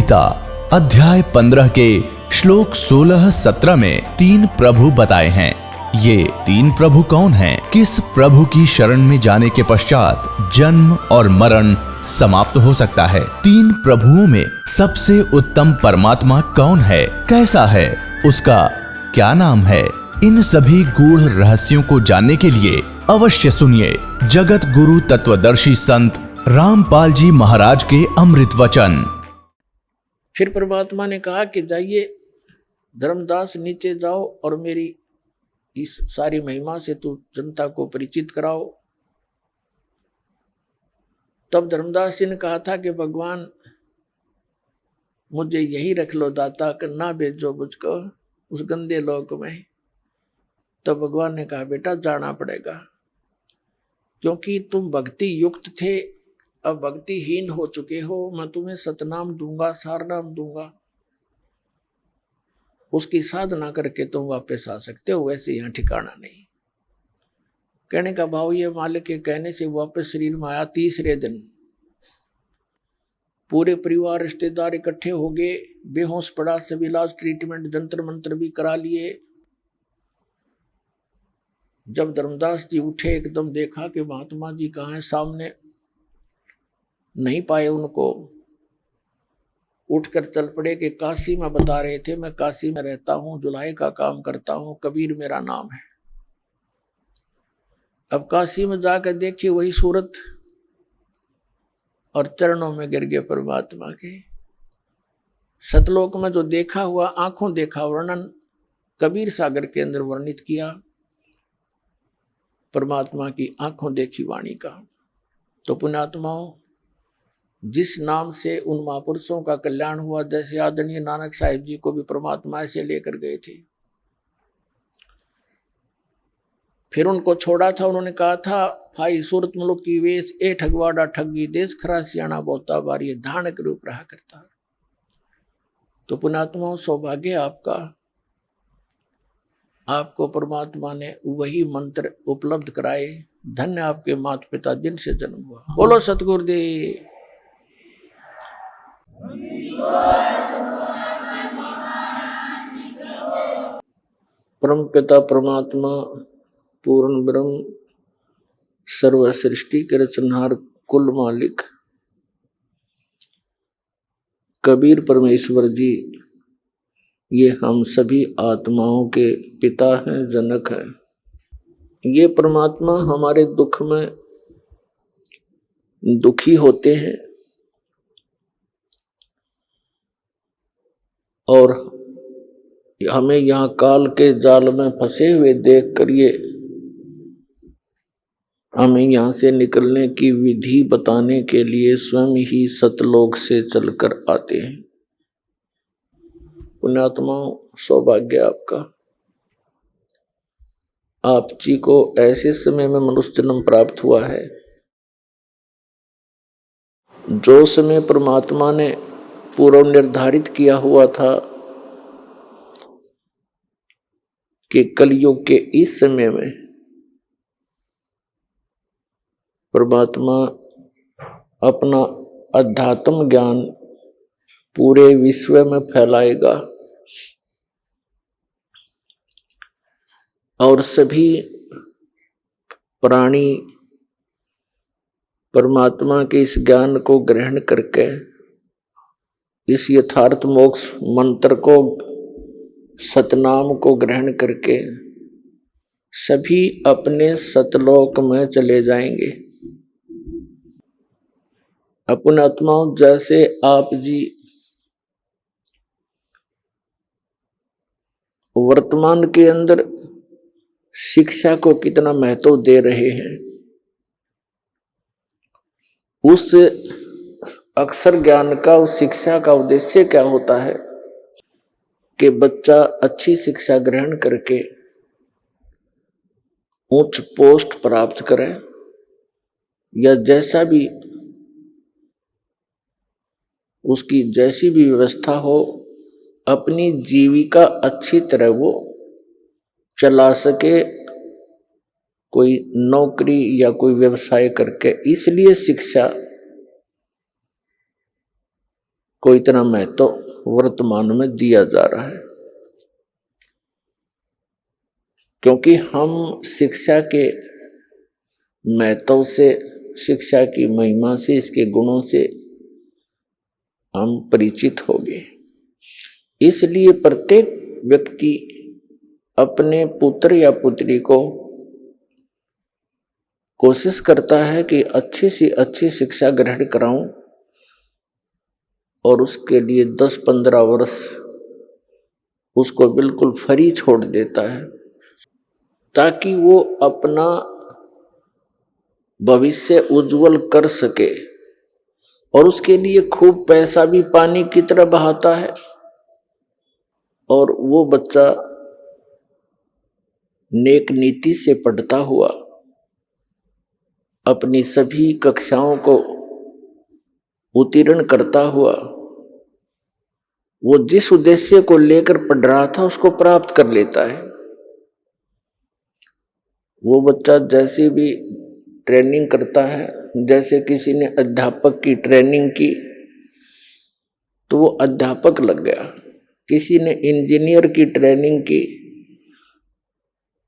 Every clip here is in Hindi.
गीता अध्याय 15 के श्लोक 16-17 में 3 प्रभु बताए हैं। ये 3 प्रभु कौन हैं? किस प्रभु की शरण में जाने के पश्चात जन्म और मरण समाप्त हो सकता है? 3 प्रभुओं में सबसे उत्तम परमात्मा कौन है? कैसा है? उसका क्या नाम है? इन सभी गूढ़ रहस्यों को जानने के लिए अवश्य सुनिए जगत गुरु तत्वदर्शी संत रामपाल जी महाराज के अमृत वचन। फिर परमात्मा ने कहा कि जाइए धर्मदास, नीचे जाओ और मेरी इस सारी महिमा से तू जनता को परिचित कराओ। तब धर्मदास जी ने कहा था कि भगवान मुझे यही रख लो दाता, कि ना भेजो मुझको उस गंदे लोक में। तब भगवान ने कहा बेटा जाना पड़ेगा, क्योंकि तुम भक्ति युक्त थे, अब भक्तिहीन हो चुके हो। मैं तुम्हें सतनाम दूंगा, सारनाम दूंगा, उसकी साधना करके तुम वापस आ सकते हो, वैसे यहाँ ठिकाना नहीं। कहने का भाव ये, मालिक के कहने से वापस शरीर में आया। तीसरे दिन पूरे परिवार रिश्तेदार इकट्ठे हो गए, बेहोश पड़ा, सभी इलाज ट्रीटमेंट जंतर मंत्र भी करा लिए। जब धर्मदास जी उठे, एकदम देखा कि महात्मा जी कहाँ हैं, सामने नहीं पाए उनको। उठकर चल पड़े कि काशी में बता रहे थे, मैं काशी में रहता हूँ, जुलाई का काम करता हूँ, कबीर मेरा नाम है। अब काशी में जाकर देखिए वही सूरत, और चरणों में गिर गए परमात्मा के। सतलोक में जो देखा हुआ, आंखों देखा वर्णन कबीर सागर के अंदर वर्णित किया, परमात्मा की आंखों देखी वाणी का। तो पुण्यात्माओं, जिस नाम से उन महापुरुषों का कल्याण हुआ, जैसे आदरणीय नानक साहिब जी को भी परमात्मा ऐसे लेकर गए थे। फिर उनको छोड़ा था, उन्होंने कहा था, भाई सूरत मुलुक की वेश ए ठगवाड़ा ठगी, देश खरा सियाणा बोता बारी, धान के रूप रहा करता। तो पुण्यात्माओं, सौभाग्य आपका, आपको परमात्मा ने वही मंत्र उपलब्ध कराए। धन्य आपके माता पिता जिनसे जन्म हुआ। बोलो सतगुरुदेव। परम पिता परमात्मा पूर्ण ब्रह्म सर्व सृष्टि के रचनहार कुल मालिक कबीर परमेश्वर जी, ये हम सभी आत्माओं के पिता हैं, जनक हैं। ये परमात्मा हमारे दुख में दुखी होते हैं और हमें यहाँ काल के जाल में फंसे हुए देख कर ये हमें यहाँ से निकलने की विधि बताने के लिए स्वयं ही सतलोक से चलकर आते हैं। पुण्यात्माओं, सौभाग्य आपका, आप जी को ऐसे समय में मनुष्य जन्म प्राप्त हुआ है जो समय परमात्मा ने पूर्व निर्धारित किया हुआ था कि कलयुग के इस समय में परमात्मा अपना अध्यात्म ज्ञान पूरे विश्व में फैलाएगा और सभी प्राणी परमात्मा के इस ज्ञान को ग्रहण करके इस यथार्थ मोक्ष मंत्र को, सतनाम को ग्रहण करके सभी अपने सतलोक में चले जाएंगे। अपने आत्माओं, जैसे आप जी वर्तमान के अंदर शिक्षा को कितना महत्व दे रहे हैं, उस अक्षर ज्ञान का, उस शिक्षा का उद्देश्य क्या होता है कि बच्चा अच्छी शिक्षा ग्रहण करके उच्च पोस्ट प्राप्त करे, या जैसा भी उसकी जैसी भी व्यवस्था हो, अपनी जीविका अच्छी तरह वो चला सके, कोई नौकरी या कोई व्यवसाय करके। इसलिए शिक्षा को इतना महत्व वर्तमान में दिया जा रहा है, क्योंकि हम शिक्षा के महत्व से, शिक्षा की महिमा से, इसके गुणों से हम परिचित हो गए। इसलिए प्रत्येक व्यक्ति अपने पुत्र या पुत्री को कोशिश करता है कि अच्छी से अच्छी शिक्षा ग्रहण कराऊं, और उसके लिए 10-15 वर्ष उसको बिल्कुल फ्री छोड़ देता है, ताकि वो अपना भविष्य उज्जवल कर सके। और उसके लिए खूब पैसा भी पानी की तरह बहाता है, और वो बच्चा नेक नीति से पढ़ता हुआ अपनी सभी कक्षाओं को उत्तीर्ण करता हुआ वो जिस उद्देश्य को लेकर पढ़ रहा था उसको प्राप्त कर लेता है। वो बच्चा जैसे भी ट्रेनिंग करता है, जैसे किसी ने अध्यापक की ट्रेनिंग की तो वो अध्यापक लग गया, किसी ने इंजीनियर की ट्रेनिंग की,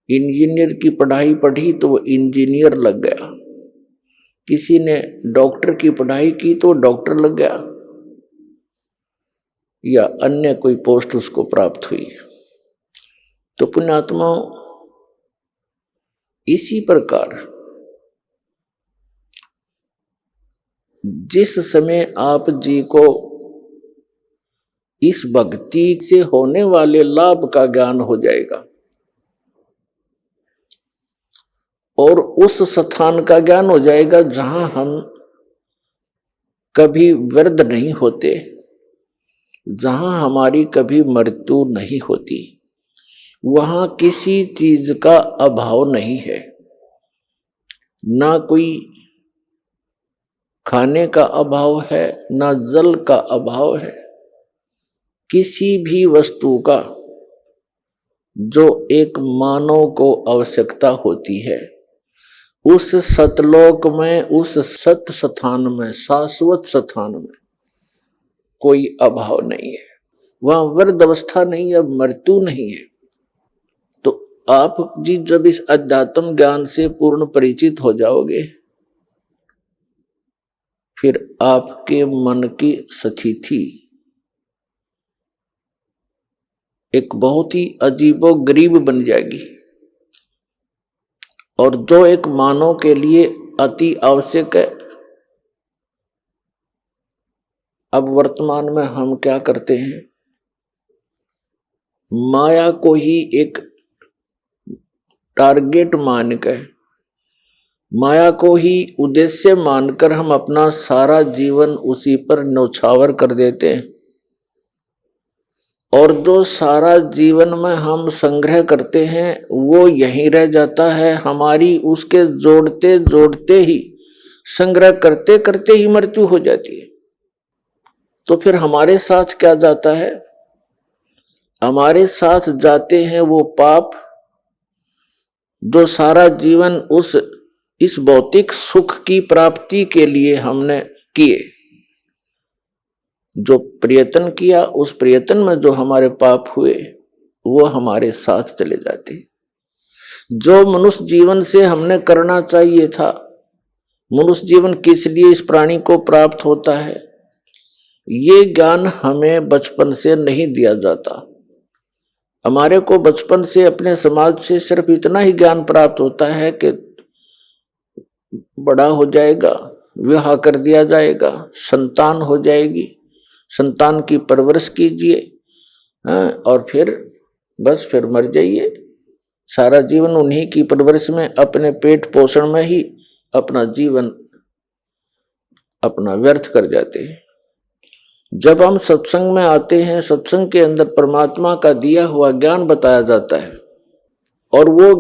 इंजीनियर की पढ़ाई पढ़ी तो वो इंजीनियर लग गया, किसी ने डॉक्टर की पढ़ाई की तो डॉक्टर लग गया, या अन्य कोई पोस्ट उसको प्राप्त हुई। तो पुण्यात्माओं, इसी प्रकार जिस समय आप जी को इस भक्ति से होने वाले लाभ का ज्ञान हो जाएगा और उस स्थान का ज्ञान हो जाएगा जहां हम कभी वृद्ध नहीं होते, जहां हमारी कभी मृत्यु नहीं होती, वहां किसी चीज का अभाव नहीं है, ना कोई खाने का अभाव है, ना जल का अभाव है, किसी भी वस्तु का जो एक मानव को आवश्यकता होती है, उस सतलोक में, उस सत स्थान में, शाश्वत स्थान में कोई अभाव नहीं है, वहां वृद्ध अवस्था नहीं है, मृत्यु नहीं है। तो आप जी जब इस अध्यात्म ज्ञान से पूर्ण परिचित हो जाओगे, फिर आपके मन की स्थिति एक बहुत ही अजीबोगरीब बन जाएगी, और जो एक मानव के लिए अति आवश्यक है। अब वर्तमान में हम क्या करते हैं, माया को ही एक टारगेट मानकर, माया को ही उद्देश्य मानकर हम अपना सारा जीवन उसी पर न्यौछावर कर देते हैं, और जो सारा जीवन में हम संग्रह करते हैं वो यहीं रह जाता है। हमारी उसके जोड़ते जोड़ते ही, संग्रह करते करते ही मृत्यु हो जाती है। तो फिर हमारे साथ क्या जाता है, हमारे साथ जाते हैं वो पाप जो सारा जीवन इस भौतिक सुख की प्राप्ति के लिए हमने किए, जो प्रयत्न किया, उस प्रयत्न में जो हमारे पाप हुए वो हमारे साथ चले जाते। जो मनुष्य जीवन से हमने करना चाहिए था, मनुष्य जीवन किस लिए इस प्राणी को प्राप्त होता है, ये ज्ञान हमें बचपन से नहीं दिया जाता। हमारे को बचपन से अपने समाज से सिर्फ इतना ही ज्ञान प्राप्त होता है कि बड़ा हो जाएगा, विवाह कर दिया जाएगा, संतान हो जाएगी, संतान की परवरिश कीजिए, और फिर बस फिर मर जाइए। सारा जीवन उन्हीं की परवरिश में, अपने पेट पोषण में ही अपना जीवन अपना व्यर्थ कर जाते हैं। जब हम सत्संग में आते हैं, सत्संग के अंदर परमात्मा का दिया हुआ ज्ञान बताया जाता है, और वो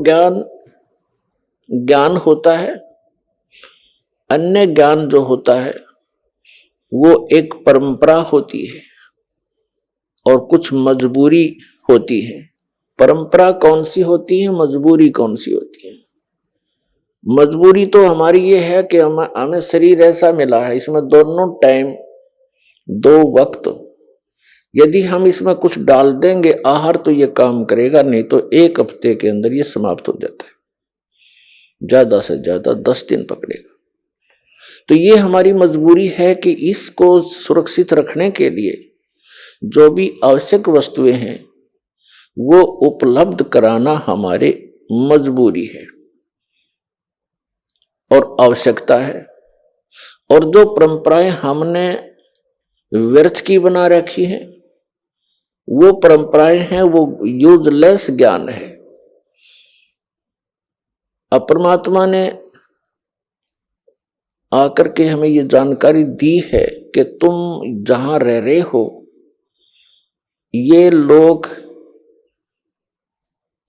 ज्ञान होता है। अन्य ज्ञान जो होता है वो एक परंपरा होती है और कुछ मजबूरी होती है। परंपरा कौन सी होती है, मजबूरी कौन सी होती है? मजबूरी तो हमारी ये है कि हमें शरीर ऐसा मिला है, इसमें दोनों टाइम 2 वक्त यदि हम इसमें कुछ डाल देंगे आहार तो ये काम करेगा, नहीं तो 1 हफ्ते के अंदर ये समाप्त हो जाता है, ज्यादा से ज्यादा 10 दिन पकड़ेगा। तो ये हमारी मजबूरी है कि इसको सुरक्षित रखने के लिए जो भी आवश्यक वस्तुएं हैं वो उपलब्ध कराना हमारे मजबूरी है और आवश्यकता है। और जो परंपराएं हमने व्यर्थ की बना रखी हैं वो परंपराएं हैं, वो यूजलेस ज्ञान है। अब परमात्मा ने आकर के हमें ये जानकारी दी है कि तुम जहां रह रहे हो ये लोक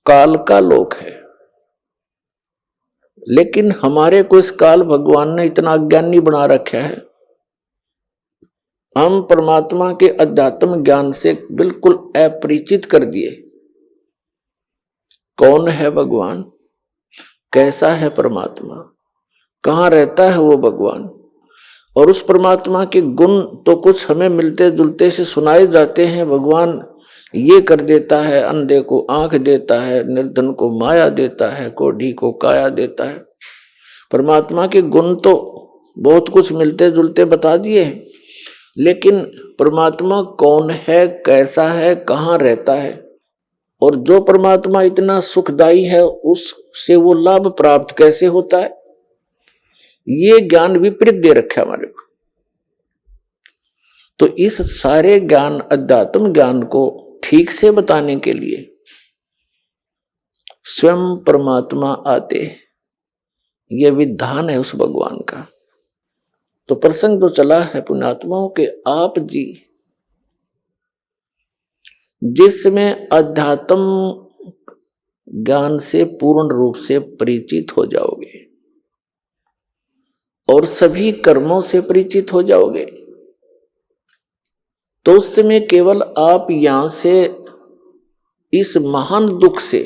काल का लोक है, लेकिन हमारे को इस काल भगवान ने इतना अज्ञानी बना रखा है, हम परमात्मा के अध्यात्म ज्ञान से बिल्कुल अपरिचित कर दिए। कौन है भगवान, कैसा है परमात्मा, कहाँ रहता है वो भगवान, और उस परमात्मा के गुण तो कुछ हमें मिलते जुलते से सुनाए जाते हैं। भगवान ये कर देता है, अंधे को आंख देता है, निर्धन को माया देता है, कोढ़ी को काया देता है। परमात्मा के गुण तो बहुत कुछ मिलते जुलते बता दिए हैं, लेकिन परमात्मा कौन है, कैसा है, कहाँ रहता है, और जो परमात्मा इतना सुखदायी है उससे वो लाभ प्राप्त कैसे होता है, ये ज्ञान विपरीत दे रखा है हमारे को। तो इस सारे ज्ञान अध्यात्म ज्ञान को ठीक से बताने के लिए स्वयं परमात्मा आते, ये विधान है उस भगवान का। तो प्रसंग तो चला है पुण्यात्माओं के, आप जी जिसमें अध्यात्म ज्ञान से पूर्ण रूप से परिचित हो जाओगे और सभी कर्मों से परिचित हो जाओगे, तो उस समय केवल आप यहां से इस महान दुख से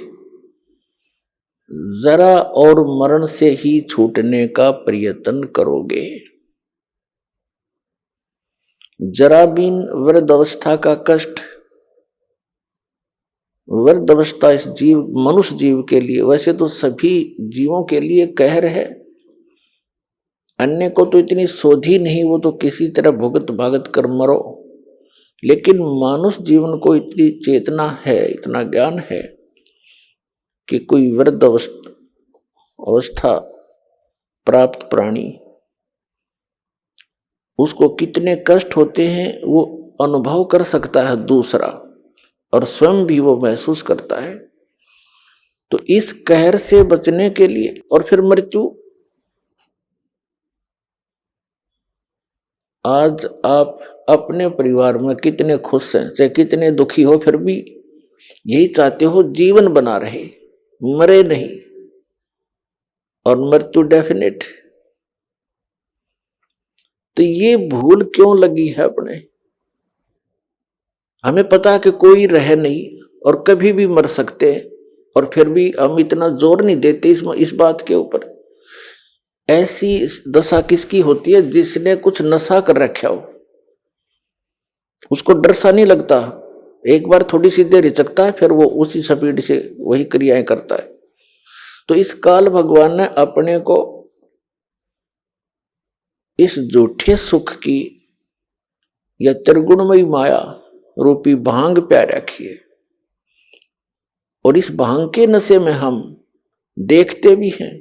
जरा और मरण से ही छूटने का प्रयत्न करोगे। जरा बिन वृद्ध अवस्था का कष्ट, वृद्ध अवस्था इस जीव मनुष्य जीव के लिए, वैसे तो सभी जीवों के लिए कहर है, अन्य को तो इतनी सोधी नहीं, वो तो किसी तरह भुगत भागत कर मरो, लेकिन मानुष जीवन को इतनी चेतना है, इतना ज्ञान है कि कोई वृद्ध अवस्था प्राप्त प्राणी उसको कितने कष्ट होते हैं वो अनुभव कर सकता है दूसरा, और स्वयं भी वो महसूस करता है। तो इस कहर से बचने के लिए, और फिर मृत्यु, आज आप अपने परिवार में कितने खुश हैं, चाहे कितने दुखी हो, फिर भी यही चाहते हो जीवन बना रहे, मरे नहीं, और मृत्यु डेफिनेट। तो ये भूल क्यों लगी है अपने? हमें पता है कि कोई रह नहीं और कभी भी मर सकते हैं, और फिर भी हम इतना जोर नहीं देते इस बात के ऊपर। ऐसी दशा किसकी होती है जिसने कुछ नशा कर रखा हो, उसको डर सा नहीं लगता, एक बार थोड़ी सी देर हिचकता है, फिर वो उसी स्पीड से वही क्रियाएं करता है। तो इस काल भगवान ने अपने को इस झूठे सुख की या त्रिगुणमयी माया रूपी भांग प्या रखी है, और इस भांग के नशे में हम देखते भी हैं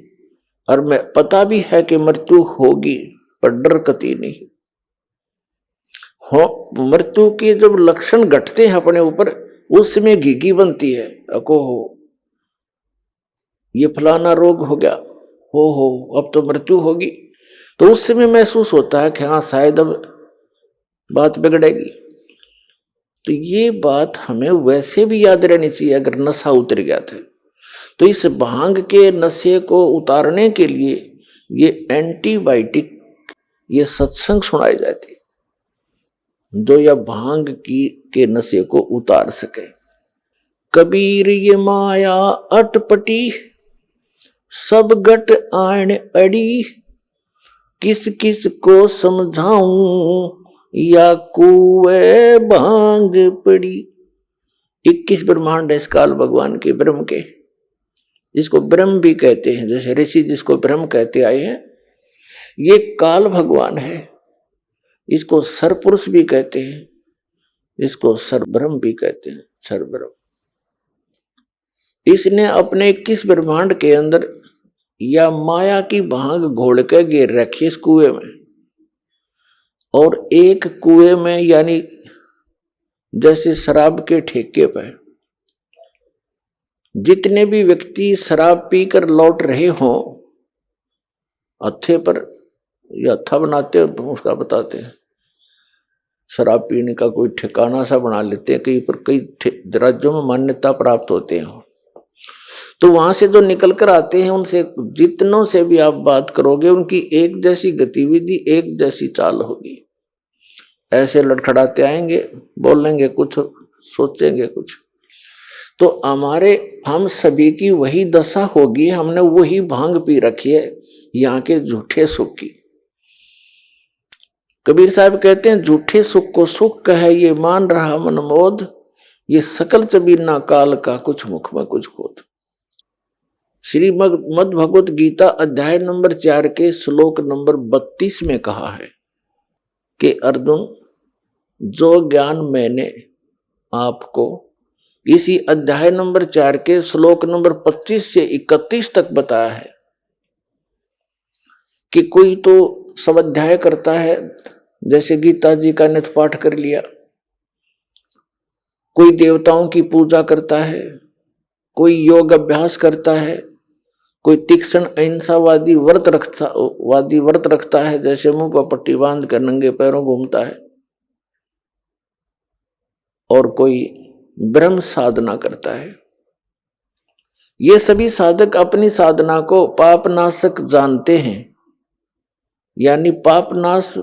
और मैं पता भी है कि मृत्यु होगी, पर डर कती नहीं हो। मृत्यु के जब लक्षण घटते हैं अपने ऊपर, उस समय घिघी बनती है, अको हो ये फलाना रोग हो गया, हो अब तो मृत्यु होगी। तो उस समय महसूस होता है कि हाँ शायद अब बात बिगड़ेगी। तो ये बात हमें वैसे भी याद रहनी चाहिए अगर नशा उतर गया था। तो इस भांग के नशे को उतारने के लिए ये एंटीबायोटिक, ये सत्संग सुनाई जाती जो यह भांग की के नशे को उतार सके। कबीर ये माया अटपटी, सब गट आण अड़ी, किस किस को समझाऊं या कुए भांग पड़ी। 21 ब्रह्मांड है इस काल भगवान के, ब्रह्म के, जिसको ब्रह्म भी कहते हैं, जैसे ऋषि जिसको ब्रह्म कहते आए हैं, ये काल भगवान है। इसको सरपुरुष भी कहते हैं, इसको सरब्रह्म भी कहते हैं, सरब्रह्म। इसने अपने 21 ब्रह्मांड के अंदर या माया की भांग घोल के गिर रखी इस कुएं में, और एक कुएं में यानी जैसे शराब के ठेके पर जितने भी व्यक्ति शराब पीकर लौट रहे हों, हत्थे पर या हत्था बनाते हैं तो उसका बताते हैं, शराब पीने का कोई ठिकाना सा बना लेते हैं, कहीं पर कई राज्यों में मान्यता प्राप्त होते हैं। तो वहां से जो निकल कर आते हैं उनसे जितनों से भी आप बात करोगे उनकी एक जैसी गतिविधि, एक जैसी चाल होगी। ऐसे लड़खड़ाते आएंगे, बोलेंगे कुछ, सोचेंगे कुछ। तो हम सभी की वही दशा होगी, हमने वही भांग पी रखी है यहाँ के झूठे सुख की। कबीर साहब कहते हैं, झूठे सुख को सुख कहे ये मान रहा मन मोद, ये सकल चबीना काल का कुछ मुख में कुछ खोद। श्रीमद् भगवत गीता अध्याय नंबर 4 के श्लोक नंबर 32 में कहा है कि अर्जुन, जो ज्ञान मैंने आपको इसी अध्याय नंबर 4 के श्लोक नंबर 25 से 31 तक बताया है कि कोई तो स्वाध्याय करता है, जैसे गीता जी का नित्य पाठ कर लिया, कोई देवताओं की पूजा करता है, कोई योग अभ्यास करता है, कोई तीक्ष्ण अहिंसावादी व्रत रखता है, जैसे मुंह पर पट्टी बांध कर नंगे पैरों घूमता है, और कोई ब्रह्म साधना करता है। ये सभी साधक अपनी साधना को पापनाशक जानते हैं, यानी पापनाश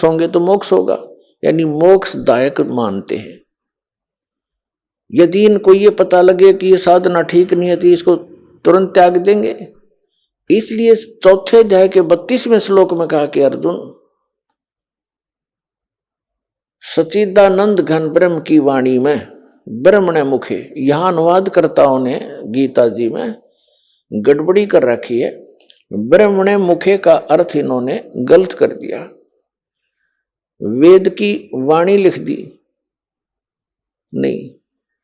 होंगे तो मोक्ष होगा, यानी मोक्षदायक मानते हैं। यदि इनको ये पता लगे कि ये साधना ठीक नहीं है तो इसको तुरंत त्याग देंगे। इसलिए चौथे अध्याय के 32वें श्लोक में कहा कि अर्जुन, सच्चिदानंद घन ब्रह्म की वाणी में ब्रह्मणे मुखे, यहां अनुवादकर्ताओं ने गीता जी में गड़बड़ी कर रखी है। ब्रह्मणे मुखे का अर्थ इन्होंने गलत कर दिया, वेद की वाणी लिख दी। नहीं,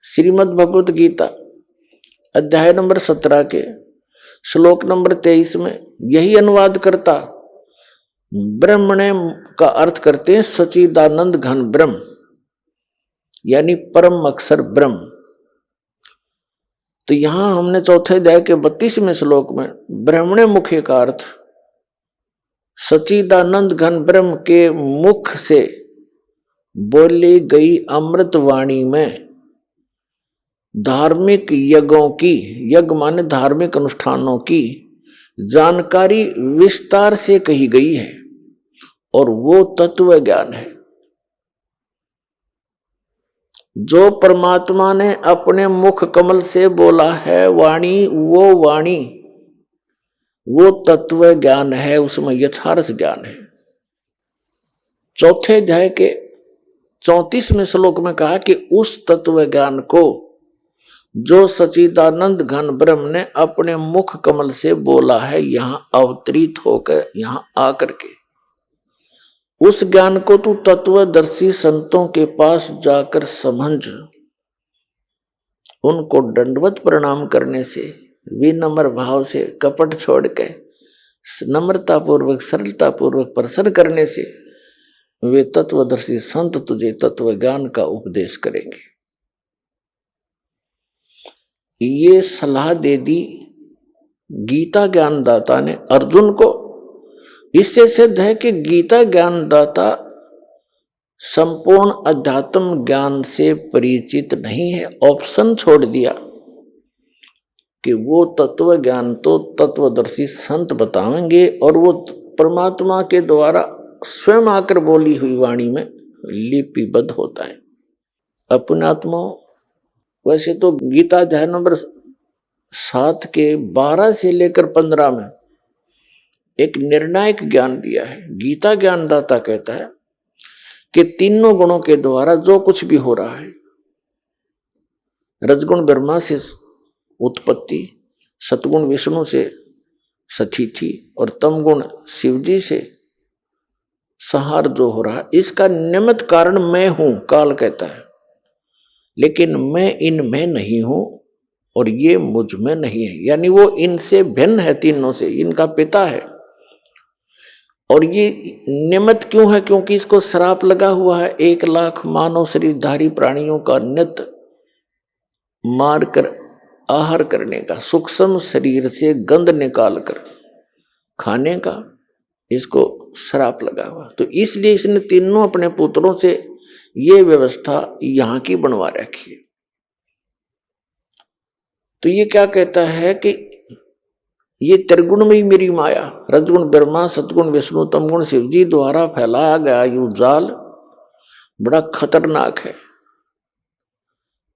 श्रीमद् भगवत गीता अध्याय नंबर 17 के श्लोक नंबर 23 में यही अनुवाद करता ब्रह्मणे का अर्थ करते हैं सच्चिदानंद घन ब्रह्म, यानी परम अक्षर ब्रह्म। तो यहां हमने चौथे अध्याय के 32वें श्लोक में ब्रह्मणे मुखे का अर्थ सच्चिदानंद घन ब्रह्म के मुख से बोली गई अमृत वाणी में धार्मिक यज्ञों की, यज्ञ माने धार्मिक अनुष्ठानों की जानकारी विस्तार से कही गई है, और वो तत्व ज्ञान है जो परमात्मा ने अपने मुख कमल से बोला है। वाणी वो तत्व ज्ञान है, उसमें यथार्थ ज्ञान है। चौथे अध्याय के 34वें श्लोक में कहा कि उस तत्व ज्ञान को जो सच्चिदानंद घन ब्रह्म ने अपने मुख कमल से बोला है, यहां अवतरित होकर यहां आकर के, उस ज्ञान को तू तत्वदर्शी संतों के पास जाकर समझ। उनको दंडवत प्रणाम करने से, विनम्र भाव से, कपट छोड़ के नम्रता पूर्वक, सरलता पूर्वक प्रसन्न करने से वे तत्वदर्शी संत तुझे तत्व ज्ञान का उपदेश करेंगे। ये सलाह दे दी गीता ज्ञानदाता ने अर्जुन को। इससे सिद्ध है कि गीता ज्ञानदाता संपूर्ण अध्यात्म ज्ञान से परिचित नहीं है। ऑप्शन छोड़ दिया कि वो तत्व ज्ञान तो तत्वदर्शी संत बताएंगे, और वो परमात्मा के द्वारा स्वयं आकर बोली हुई वाणी में लिपिबद्ध होता है। अपने आत्मा वैसे तो गीता अध्याय नंबर 7 के 12 से लेकर 15 में एक निर्णायक ज्ञान दिया है। गीता ज्ञानदाता कहता है कि तीनों गुणों के द्वारा जो कुछ भी हो रहा है, रजगुण ब्रह्मा से उत्पत्ति, सतगुण विष्णु से स्थिति और तमगुण शिवजी से संहार जो हो रहा, इसका निमित्त कारण मैं हूं, काल कहता है। लेकिन मैं इनमें नहीं हूं और ये मुझ में नहीं है, यानी वो इनसे भिन्न है, तीनों से, इनका पिता है। और ये निमित्त क्यों है? क्योंकि इसको श्राप लगा हुआ है 1,00,000 मानव शरीरधारी प्राणियों का नित्य मारकर आहार करने का, सूक्ष्म शरीर से गंध निकाल कर खाने का, इसको श्राप लगा हुआ। तो इसलिए इसने तीनों अपने पुत्रों से ये व्यवस्था यहां की बनवा रखी है। तो ये क्या कहता है कि ये त्रिगुण में ही मेरी माया, रजगुण ब्रह्मा, सतगुण विष्णु, तमगुण शिवजी द्वारा फैलाया गया यू जाल बड़ा खतरनाक है।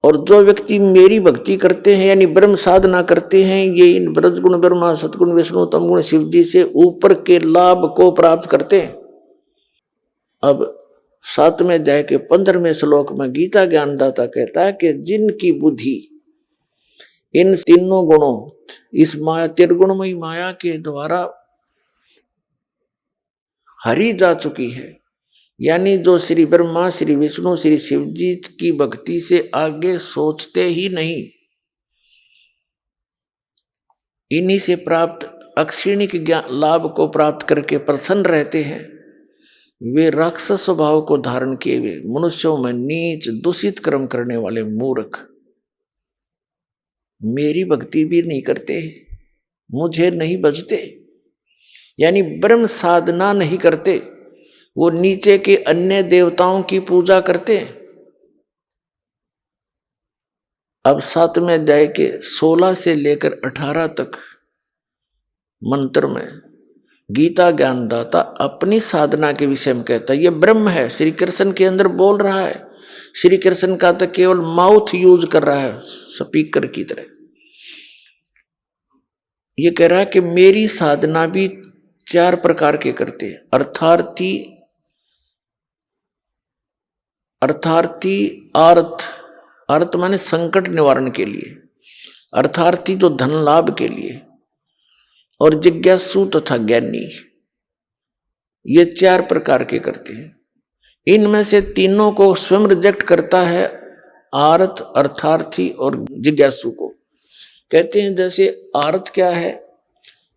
और जो व्यक्ति मेरी भक्ति करते हैं यानी ब्रह्म साधना करते हैं, ये इन रजगुण ब्रह्मा, सतगुण विष्णु, तमगुण शिवजी से ऊपर के लाभ को प्राप्त करते हैं। अब 7वें अध्याय के 15वें श्लोक में गीता ज्ञानदाता कहता है कि जिनकी बुद्धि इन तीनों गुणों, इस माया त्रिगुणमयी माया के द्वारा हरी जा चुकी है, यानी जो श्री ब्रह्मा, श्री विष्णु, श्री शिवजी की भक्ति से आगे सोचते ही नहीं, इन्हीं से प्राप्त अक्षिणिक ज्ञान लाभ को प्राप्त करके प्रसन्न रहते हैं, वे राक्षस स्वभाव को धारण किए हुए मनुष्यों में नीच दूषित कर्म करने वाले मूर्ख मेरी भक्ति भी नहीं करते, मुझे नहीं भजते, यानी ब्रह्म साधना नहीं करते, वो नीचे के अन्य देवताओं की पूजा करते हैं। अब 7वें अध्याय के 16 से लेकर 18 तक मंत्र में गीता ज्ञानदाता अपनी साधना के विषय में कहता है। ये ब्रह्म है, श्री कृष्ण के अंदर बोल रहा है। श्री कृष्ण का तो केवल माउथ यूज कर रहा है स्पीकर की तरह। ये कह रहा है कि मेरी साधना भी 4 प्रकार के करते हैं। अर्थार्थी अर्थ माने संकट निवारण के लिए, अर्थार्थी तो धन लाभ के लिए, और जिज्ञासु तथा ज्ञानी, ये 4 प्रकार के करते हैं। इनमें से तीनों को स्वयं रिजेक्ट करता है, आर्थ, अर्थार्थी और जिज्ञासु को। कहते हैं जैसे आर्थ क्या है,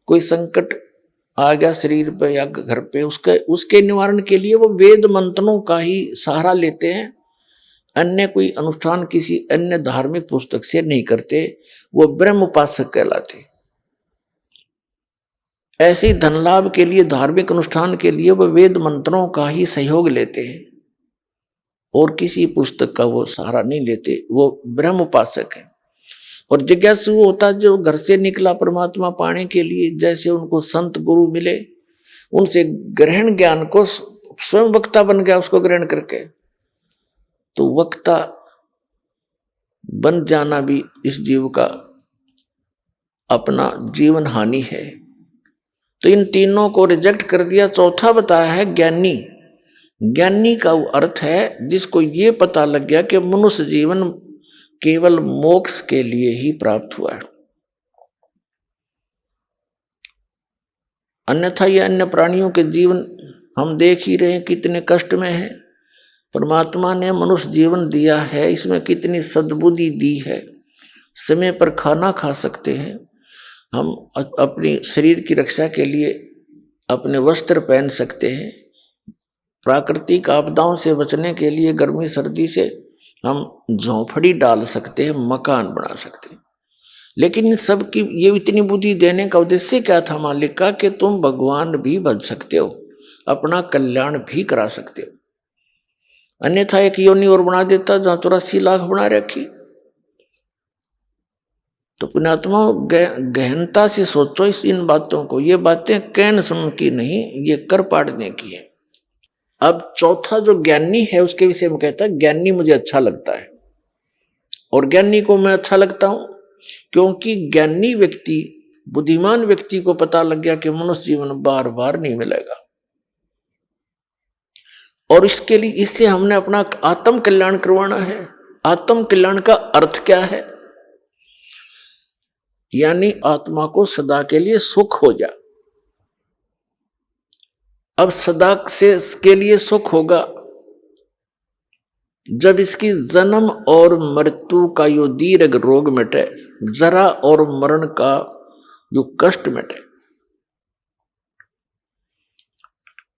कोई संकट आ गया शरीर पे या घर पे, उसके निवारण के लिए वो वेद मंत्रों का ही सहारा लेते हैं, अन्य कोई अनुष्ठान किसी अन्य धार्मिक पुस्तक से नहीं करते, वो ब्रह्म उपासक कहलाते। ऐसे ही धन लाभ के लिए, धार्मिक अनुष्ठान के लिए वो वेद मंत्रों का ही सहयोग लेते हैं और किसी पुस्तक का वो सहारा नहीं लेते, वो ब्रह्म उपासक है। और जिज्ञासु होता जो घर से निकला परमात्मा पाने के लिए, जैसे उनको संत गुरु मिले, उनसे ग्रहण ज्ञान को स्वयं वक्ता बन गया उसको ग्रहण करके, तो वक्ता बन जाना भी इस जीव का अपना जीवन हानि है। तो इन तीनों को रिजेक्ट कर दिया। चौथा बताया है ज्ञानी। ज्ञानी का अर्थ है जिसको ये पता लग गया कि मनुष्य जीवन केवल मोक्ष के लिए ही प्राप्त हुआ है, अन्यथा ये अन्य प्राणियों के जीवन हम देख ही रहे हैं कितने कष्ट में है। परमात्मा ने मनुष्य जीवन दिया है, इसमें कितनी सद्बुद्धि दी है, समय पर खाना खा सकते हैं, हम अपनी शरीर की रक्षा के लिए अपने वस्त्र पहन सकते हैं, प्राकृतिक आपदाओं से बचने के लिए गर्मी सर्दी से हम झोंपड़ी डाल सकते हैं, मकान बना सकते हैं। लेकिन इन सब की ये इतनी बुद्धि देने का उद्देश्य क्या था मालिक का, कि तुम भगवान भी बन सकते हो, अपना कल्याण भी करा सकते हो। अन्यथा एक योनि और बना देता जहां 84 लाख बना रखी। तो पुण्यात्मा गहनता से सोचो इन बातों को। ये बातें कहने सुन की नहीं, ये कर पाड़ने की है। अब चौथा जो ज्ञानी है उसके विषय में कहता है, ज्ञानी मुझे अच्छा लगता है। और ज्ञानी को मैं अच्छा लगता हूं क्योंकि ज्ञानी व्यक्ति, बुद्धिमान व्यक्ति को पता लग गया कि मनुष्य जीवन बार बार नहीं मिलेगा। और इसके लिए इससे हमने अपना आत्म कल्याण करवाना है। आत्म कल्याण का अर्थ क्या है? यानी आत्मा को सदा के लिए सुख हो जा। अब सदा से के लिए सुख होगा जब इसकी जन्म और मृत्यु का यो दीर्घ रोग मिटे, जरा और मरण का जो कष्ट मिटे।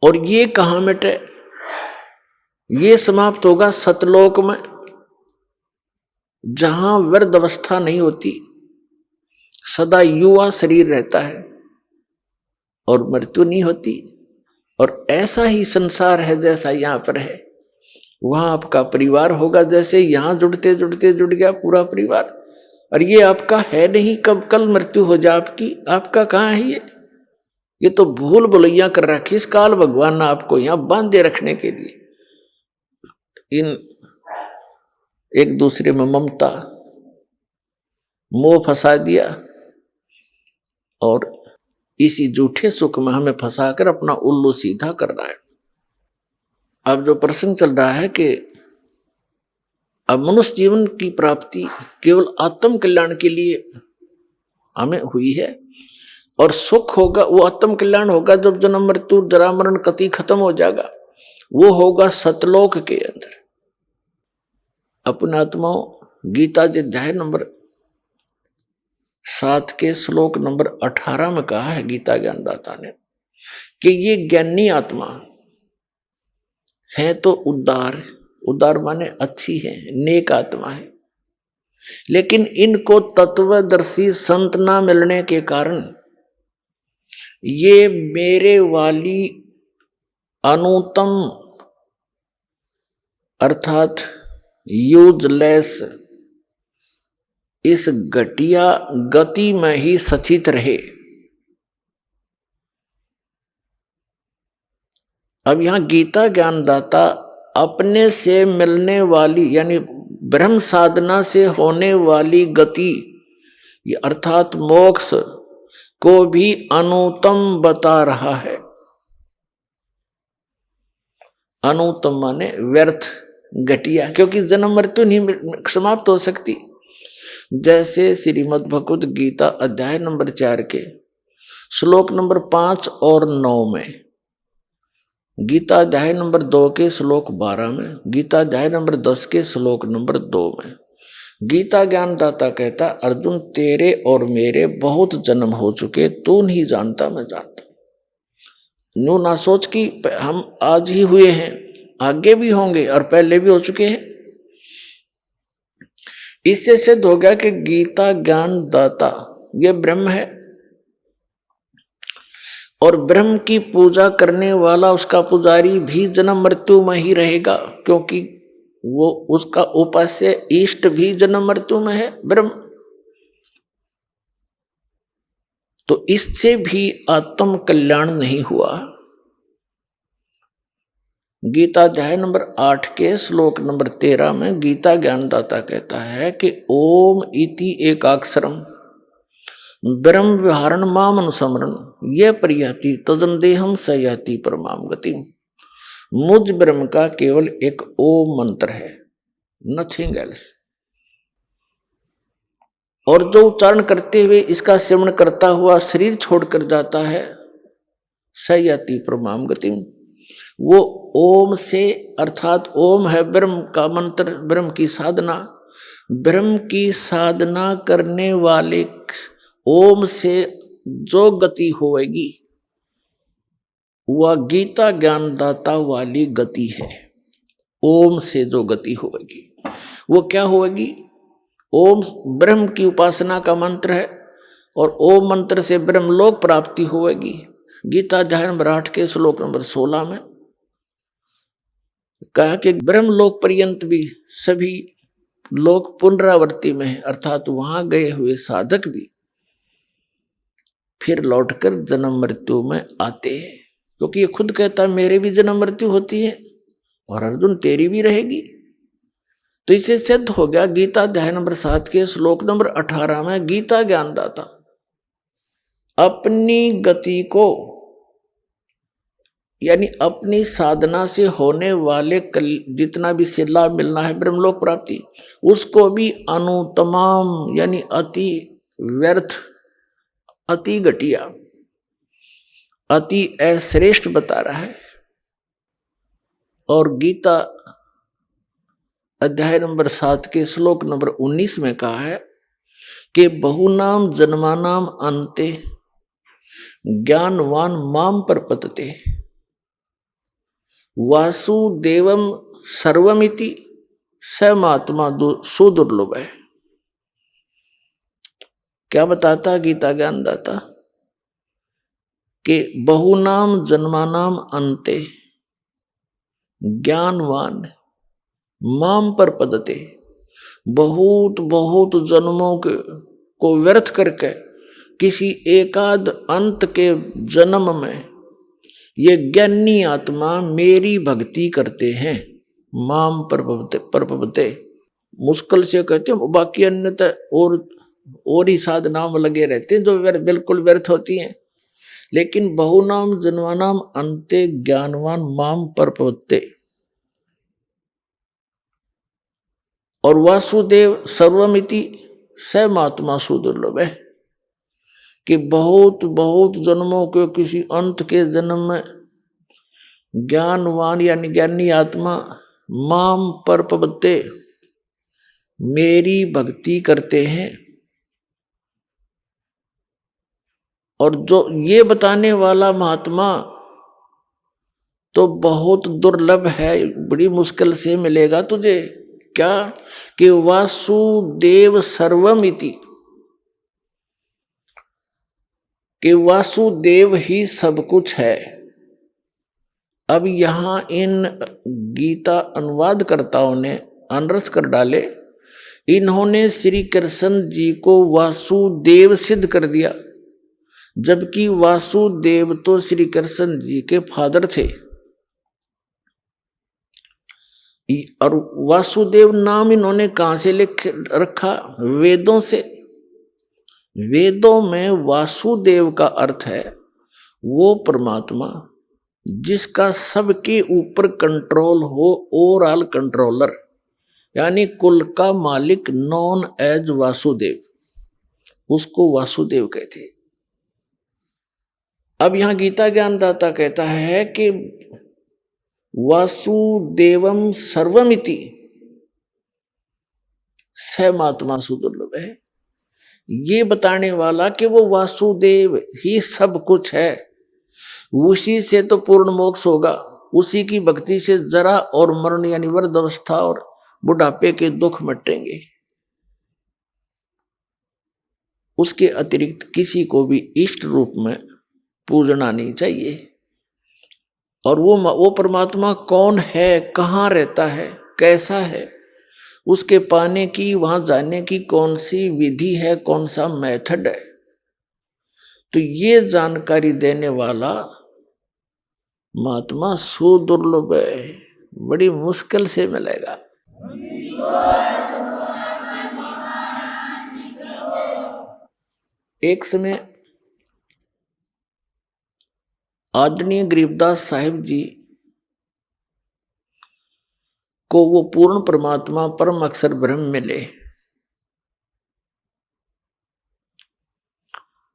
और ये कहां मिटे? ये समाप्त होगा सतलोक में, जहां वृद्ध अवस्था नहीं होती, सदा युवा शरीर रहता है और मृत्यु नहीं होती। और ऐसा ही संसार है जैसा यहां पर है, वहां आपका परिवार होगा। जैसे यहां जुड़ते जुड़ते जुड़ गया पूरा परिवार, और ये आपका है नहीं, कब कल मृत्यु हो जाए आपकी। आपका कहाँ है ये तो भूल भुलैया कर रखी इस काल भगवान ने आपको यहां बांधे रखने के लिए। इन एक दूसरे में ममता मोह फंसा दिया और इसी झूठे सुख में हमें फंसाकर अपना उल्लू सीधा कर रहा है। अब जो प्रश्न चल रहा है कि अब मनुष्य जीवन की प्राप्ति केवल आत्म कल्याण के लिए हमें हुई है, और सुख होगा वो आत्म कल्याण होगा जब जन्म मृत्यु जरा मरण कति खत्म हो जाएगा। वो होगा सतलोक के अंदर। अपने आत्माओं, गीता जी अध्याय नंबर 7 के श्लोक नंबर 18 में कहा है गीता ज्ञानदाता ने कि ये ज्ञानी आत्मा है तो उदार, उदार माने अच्छी है, नेक आत्मा है। लेकिन इनको तत्वदर्शी संत ना मिलने के कारण ये मेरे वाली अनुत्तम अर्थात यूजलेस इस घटिया गति में ही सचित रहे। अब यहां गीता ज्ञानदाता अपने से मिलने वाली यानी ब्रह्म साधना से होने वाली गति अर्थात मोक्ष को भी अनुत्तम बता रहा है। अनुत्तम माने व्यर्थ, घटिया, क्योंकि जन्म मृत्यु नहीं समाप्त हो सकती। जैसे श्रीमद् भगवद गीता अध्याय नंबर 4 के श्लोक नंबर 5 और 9 में, गीता अध्याय नंबर 2 के श्लोक 12 में, गीता अध्याय नंबर 10 के श्लोक नंबर 2 में गीता ज्ञानदाता कहता, अर्जुन तेरे और मेरे बहुत जन्म हो चुके, तू नहीं जानता मैं जानता। यूं ना सोच कि हम आज ही हुए हैं, आगे भी होंगे और पहले भी हो चुके हैं। इससे सिद्ध हो गया कि गीता ज्ञानदाता ये ब्रह्म है, और ब्रह्म की पूजा करने वाला उसका पुजारी भी जन्म मृत्यु में ही रहेगा, क्योंकि वो उसका उपास्य इष्ट भी जन्म मृत्यु में है ब्रह्म। तो इससे भी आत्म कल्याण नहीं हुआ। गीता अध्याय नंबर 8 के श्लोक नंबर 13 में गीता ज्ञानदाता कहता है कि ओम इति एकाक्षरम ब्रह्म विहारण माम अनुसमरण ये परियाति तजन देहम सयाति परमाम गति। मुझ ब्रह्म का केवल एक ओम मंत्र है, नथिंग एल्स। और जो उच्चारण करते हुए इसका सेवन करता हुआ शरीर छोड़कर जाता है, सयाति परमाम गति, वो ओम से अर्थात ओम है ब्रह्म का मंत्र, ब्रह्म की साधना। ब्रह्म की साधना करने वाले ओम से जो गति होगी वह गीता ज्ञानदाता वाली गति है। ओम से जो गति होगी वो क्या होगी? ओम ब्रह्म की उपासना का मंत्र है, और ओम मंत्र से ब्रह्मलोक प्राप्ति होगी। गीता अध्याय नंबर 8 के श्लोक नंबर 16 में कहा कि ब्रह्मलोक पर्यंत भी सभी लोग पुनरावृत्ति में है, अर्थात वहां गए हुए साधक भी फिर लौटकर जन्म मृत्यु में आते हैं, क्योंकि ये खुद कहता है मेरे भी जन्म मृत्यु होती है और अर्जुन तेरी भी रहेगी। तो इसे सिद्ध हो गया गीता अध्याय नंबर 7 के श्लोक नंबर 18 में गीता ज्ञानदाता अपनी गति को यानी अपनी साधना से होने वाले जितना भी से लाभ मिलना है ब्रह्मलोक प्राप्ति, उसको भी अनुतमाम यानी अति व्यर्थ, अति घटिया, अति अश्रेष्ठ बता रहा है। और गीता अध्याय नंबर 7 के श्लोक नंबर 19 में कहा है कि बहुनाम जन्मानाम अन्ते ज्ञानवान माम प्रपद्यते वासुदेवम सर्वमिति स महात्मा सुदुर्लभ है। क्या बताता गीता ज्ञानदाता कि बहुनाम जन्मानाम अन्ते ज्ञानवान माम प्रपद्यते, बहुत बहुत जन्मों के को व्यर्थ करके किसी एकाद अंत के जन्म में ये ज्ञानी आत्मा मेरी भक्ति करते हैं। माम प्रपद्यते मुश्किल से कहते हैं, बाकी अन्यथा और ही साधनाओं में लगे रहते हैं जो बिल्कुल व्यर्थ होती हैं। लेकिन बहुनाम जन्मानाम अन्ते ज्ञानवान माम प्रपद्यते और वासुदेव सर्वमिति स महात्मा सुदुर्लभ है कि बहुत बहुत जन्मों के किसी अंत के जन्म में ज्ञानवान यानी ज्ञानी आत्मा माम प्रपद्यते मेरी भक्ति करते हैं। और जो ये बताने वाला महात्मा तो बहुत दुर्लभ है, बड़ी मुश्किल से मिलेगा तुझे। क्या कि वासुदेव सर्वमिति, कि वासुदेव ही सब कुछ है। अब यहां इन गीता अनुवादकर्ताओं ने अनरस कर डाले, इन्होंने श्री कृष्ण जी को वासुदेव सिद्ध कर दिया, जबकि वासुदेव तो श्री कृष्ण जी के फादर थे। और वासुदेव नाम इन्होंने कहां से लिख रखा? वेदों से। वेदों में वासुदेव का अर्थ है वो परमात्मा जिसका सबके ऊपर कंट्रोल हो, ओवरऑल कंट्रोलर, यानी कुल का मालिक, नॉन एज वासुदेव, उसको वासुदेव कहते। अब यहां गीता ज्ञानदाता कहता है कि वासुदेवम सर्वमिति स महात्मा सुदुर्लभ है। ये बताने वाला कि वो वासुदेव ही सब कुछ है, उसी से तो पूर्ण मोक्ष होगा, उसी की भक्ति से जरा और मरण यानी वृद्धावस्था और बुढ़ापे के दुख मिटेंगे। उसके अतिरिक्त किसी को भी इष्ट रूप में पूजना नहीं चाहिए। और वो परमात्मा कौन है, कहाँ रहता है, कैसा है, उसके पाने की, वहां जाने की कौन सी विधि है, कौन सा मेथड है, तो ये जानकारी देने वाला महात्मा सुदुर्लभ है, बड़ी मुश्किल से मिलेगा। एक समय आदरणीय गरीबदास साहिब जी को वो पूर्ण परमात्मा परम अक्षर ब्रह्म मिले,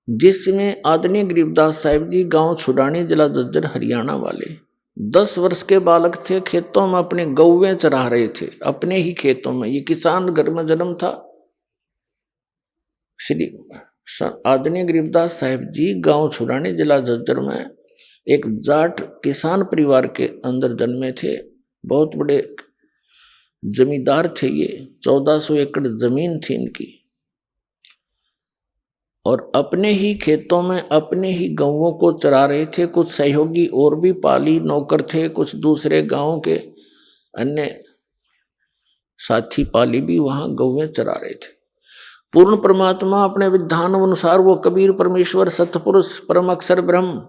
जिसमें आदरणीय गरीबदास साहिब जी गांव छुड़ानी, जिला झज्जर, हरियाणा वाले 10 वर्ष के बालक थे। खेतों में अपने गौवें चरा रहे थे, अपने ही खेतों में। ये किसान घर में जन्म था। श्री आदरणीय गरीबदास साहिब जी गांव छुड़ानी, जिला झज्जर में एक जाट किसान परिवार के अंदर जन्मे थे। बहुत बड़े जमींदार थे ये, 1400 एकड़ जमीन थी इनकी। और अपने ही खेतों में अपने ही गौवों को चरा रहे थे। कुछ सहयोगी और भी पाली नौकर थे, कुछ दूसरे गांव के अन्य साथी पाली भी वहां गौवें चरा रहे थे। पूर्ण परमात्मा अपने विधान अनुसार वो कबीर परमेश्वर सतपुरुष परम अक्षर ब्रह्म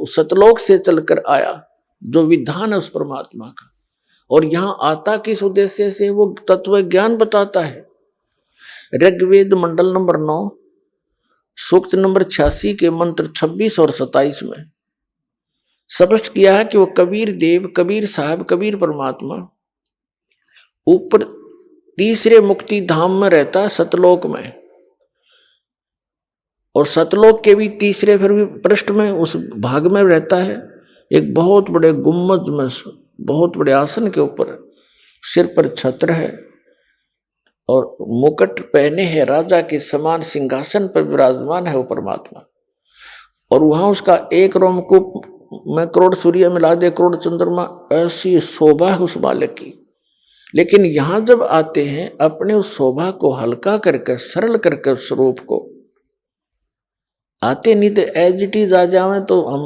सतलोक से चलकर आया, जो विधान है उस परमात्मा का। और यहां आता किस उद्देश्य से? वो तत्व ज्ञान बताता है। ऋग्वेद मंडल नंबर 9 सूक्त नंबर 86 के मंत्र 26 और 27 में स्पष्ट किया है कि वो कबीर देव, कबीर साहब, कबीर परमात्मा ऊपर तीसरे मुक्ति धाम में रहता है, सतलोक में। और सतलोक के भी तीसरे फिर भी पृष्ठ में उस भाग में रहता है, एक बहुत बड़े गुम्बद में, बहुत बड़े आसन के ऊपर, सिर पर छत्र है और मुकुट पहने है, राजा के समान सिंहासन पर विराजमान है वो परमात्मा। और वहां उसका एक रोमकूप में करोड़ सूर्य मिला दे, करोड़ चंद्रमा, ऐसी शोभा है उस बालक की। लेकिन यहां जब आते हैं, अपने उस शोभा को हल्का करके, सरल करके उस स्वरूप को आते, नहीं तो एज इट इज आ जावे तो हम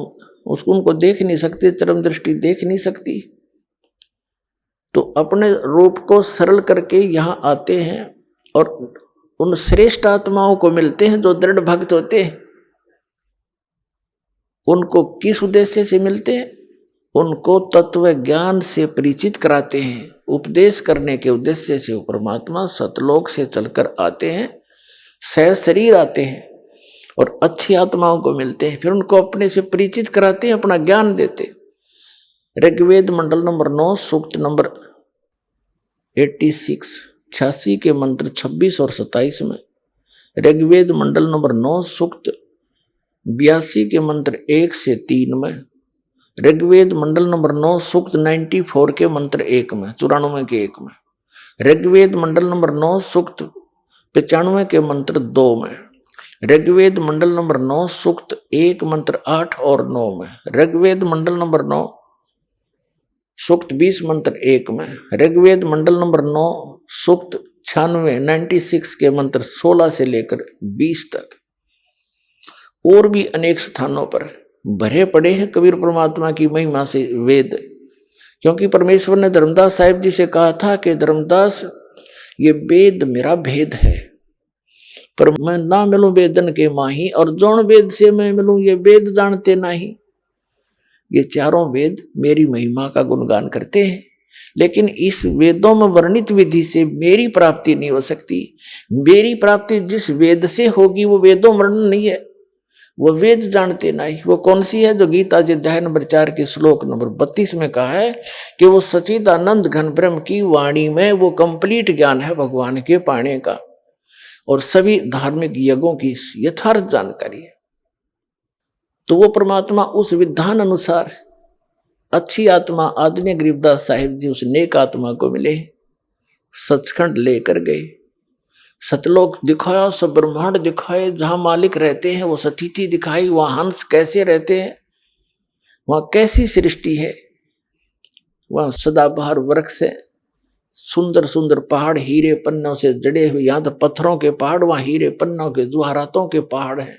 उसको उनको देख नहीं सकते, चरम दृष्टि देख नहीं सकती। तो अपने रूप को सरल करके यहाँ आते हैं और उन श्रेष्ठ आत्माओं को मिलते हैं जो दृढ़ भक्त होते हैं। उनको किस उद्देश्य से मिलते हैं? उनको तत्व ज्ञान से परिचित कराते हैं, उपदेश करने के उद्देश्य से वो परमात्मा सतलोक से चलकर आते हैं, सह शरीर आते हैं और अच्छी आत्माओं को मिलते हैं, फिर उनको अपने से परिचित कराते हैं, अपना ज्ञान देते। ऋग्वेद मंडल नंबर 9 सूक्त नंबर 86 के मंत्र 26 और 27 में, ऋग्वेद मंडल नंबर 9 सूक्त 82 के मंत्र 1 से 3 में, ऋग्वेद मंडल नंबर 9 सूक्त 94 के मंत्र 1 में, 94 के 1 में, ऋग्वेद मंडल नंबर 9 सूक्त 95 के मंत्र 2 में, ऋग्वेद मंडल नंबर 9 सूक्त 1 मंत्र 8 और 9 में, ऋग्वेद मंडल नंबर 9 सूक्त 20 मंत्र 1 में, ऋग्वेद मंडल नंबर 9 सूक्त 96 के मंत्र 16 से लेकर 20 तक। और भी अनेक स्थानों पर भरे पड़े हैं कबीर परमात्मा की महिमा से वेद। क्योंकि परमेश्वर ने धर्मदास साहिब जी से कहा था कि धर्मदास, ये वेद मेरा भेद है, पर मैं ना मिलूं वेदन के माही, और जौन वेद से मैं मिलूं ये वेद जानते नहीं। ये चारों वेद मेरी महिमा का गुणगान करते हैं, लेकिन इस वेदों में वर्णित विधि से मेरी प्राप्ति नहीं हो सकती। मेरी प्राप्ति जिस वेद से होगी वो वेदों वर्णन नहीं है, वो वेद जानते नहीं। वो कौन सी है? जो गीता जी अध्याय नंबर 4 के श्लोक नंबर 32 में कहा है कि वो सच्चिदानंद घन ब्रह्म की वाणी में वो कंप्लीट ज्ञान है भगवान के पाने का, और सभी धार्मिक यज्ञों की यथार्थ जानकारी है। तो वो परमात्मा उस विधान अनुसार अच्छी आत्मा आदरणीय गरीबदास साहिब जी उस नेक आत्मा को मिले, सचखंड लेकर गए, सतलोक दिखाया, सब ब्रह्मांड दिखाए, जहां मालिक रहते हैं वो सतीथि दिखाई, वहां हंस कैसे रहते हैं, वहां कैसी सृष्टि है, वहां सदाबहार वृक्ष है, सुंदर सुंदर पहाड़ हीरे पन्नों से जड़े हुए, यहाँ तो पत्थरों के पहाड़, वहां हीरे पन्नों के जुहारातों के पहाड़ हैं,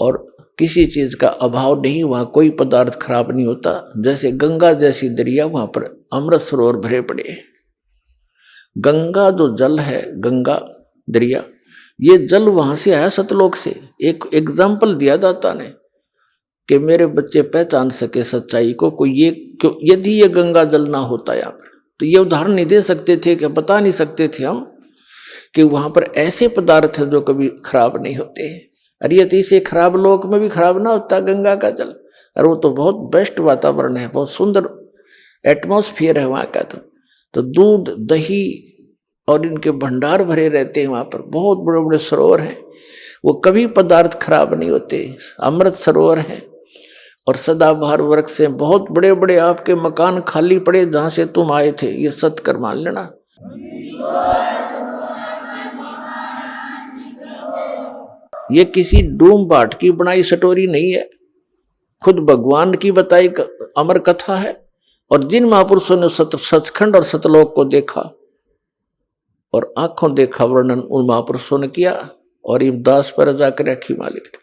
और किसी चीज का अभाव नहीं, वहां कोई पदार्थ खराब नहीं होता। जैसे गंगा जैसी दरिया, वहां पर अमृत सरोवर भरे पड़े हैं। गंगा जो जल है, गंगा दरिया, ये जल वहां से आया सतलोक से। एक एग्जाम्पल दिया दाता ने कि मेरे बच्चे पहचान सके सच्चाई को, कोई ये यदि ये गंगा जल ना होता यहाँ पर, तो ये उदाहरण नहीं दे सकते थे, कि बता नहीं सकते थे हम कि वहां पर ऐसे पदार्थ है जो कभी खराब नहीं होते हैं। अरे ये इसे खराब लोक में भी खराब ना होता गंगा का जल, और वो तो बहुत बेस्ट वातावरण है, बहुत सुंदर एटमॉस्फेयर है वहाँ का। तो दूध दही और इनके भंडार भरे रहते हैं वहाँ पर, बहुत बड़े बड़े सरोवर हैं, वो कभी पदार्थ खराब नहीं होते, अमृत सरोवर हैं। और सदाबहार वृक्ष से बहुत बड़े बड़े आपके मकान खाली पड़े जहाँ से तुम आए थे, ये सत्य कर मान लेना। ये किसी डूम बाट की बनाई स्टोरी नहीं है, खुद भगवान की बताई अमर कथा है। और जिन महापुरुषों ने सचखंड और सतलोक को देखा और आंखों देखा वर्णन उन महापुरुषों ने किया, और ये दास पर जाकर रखी मालिक थे।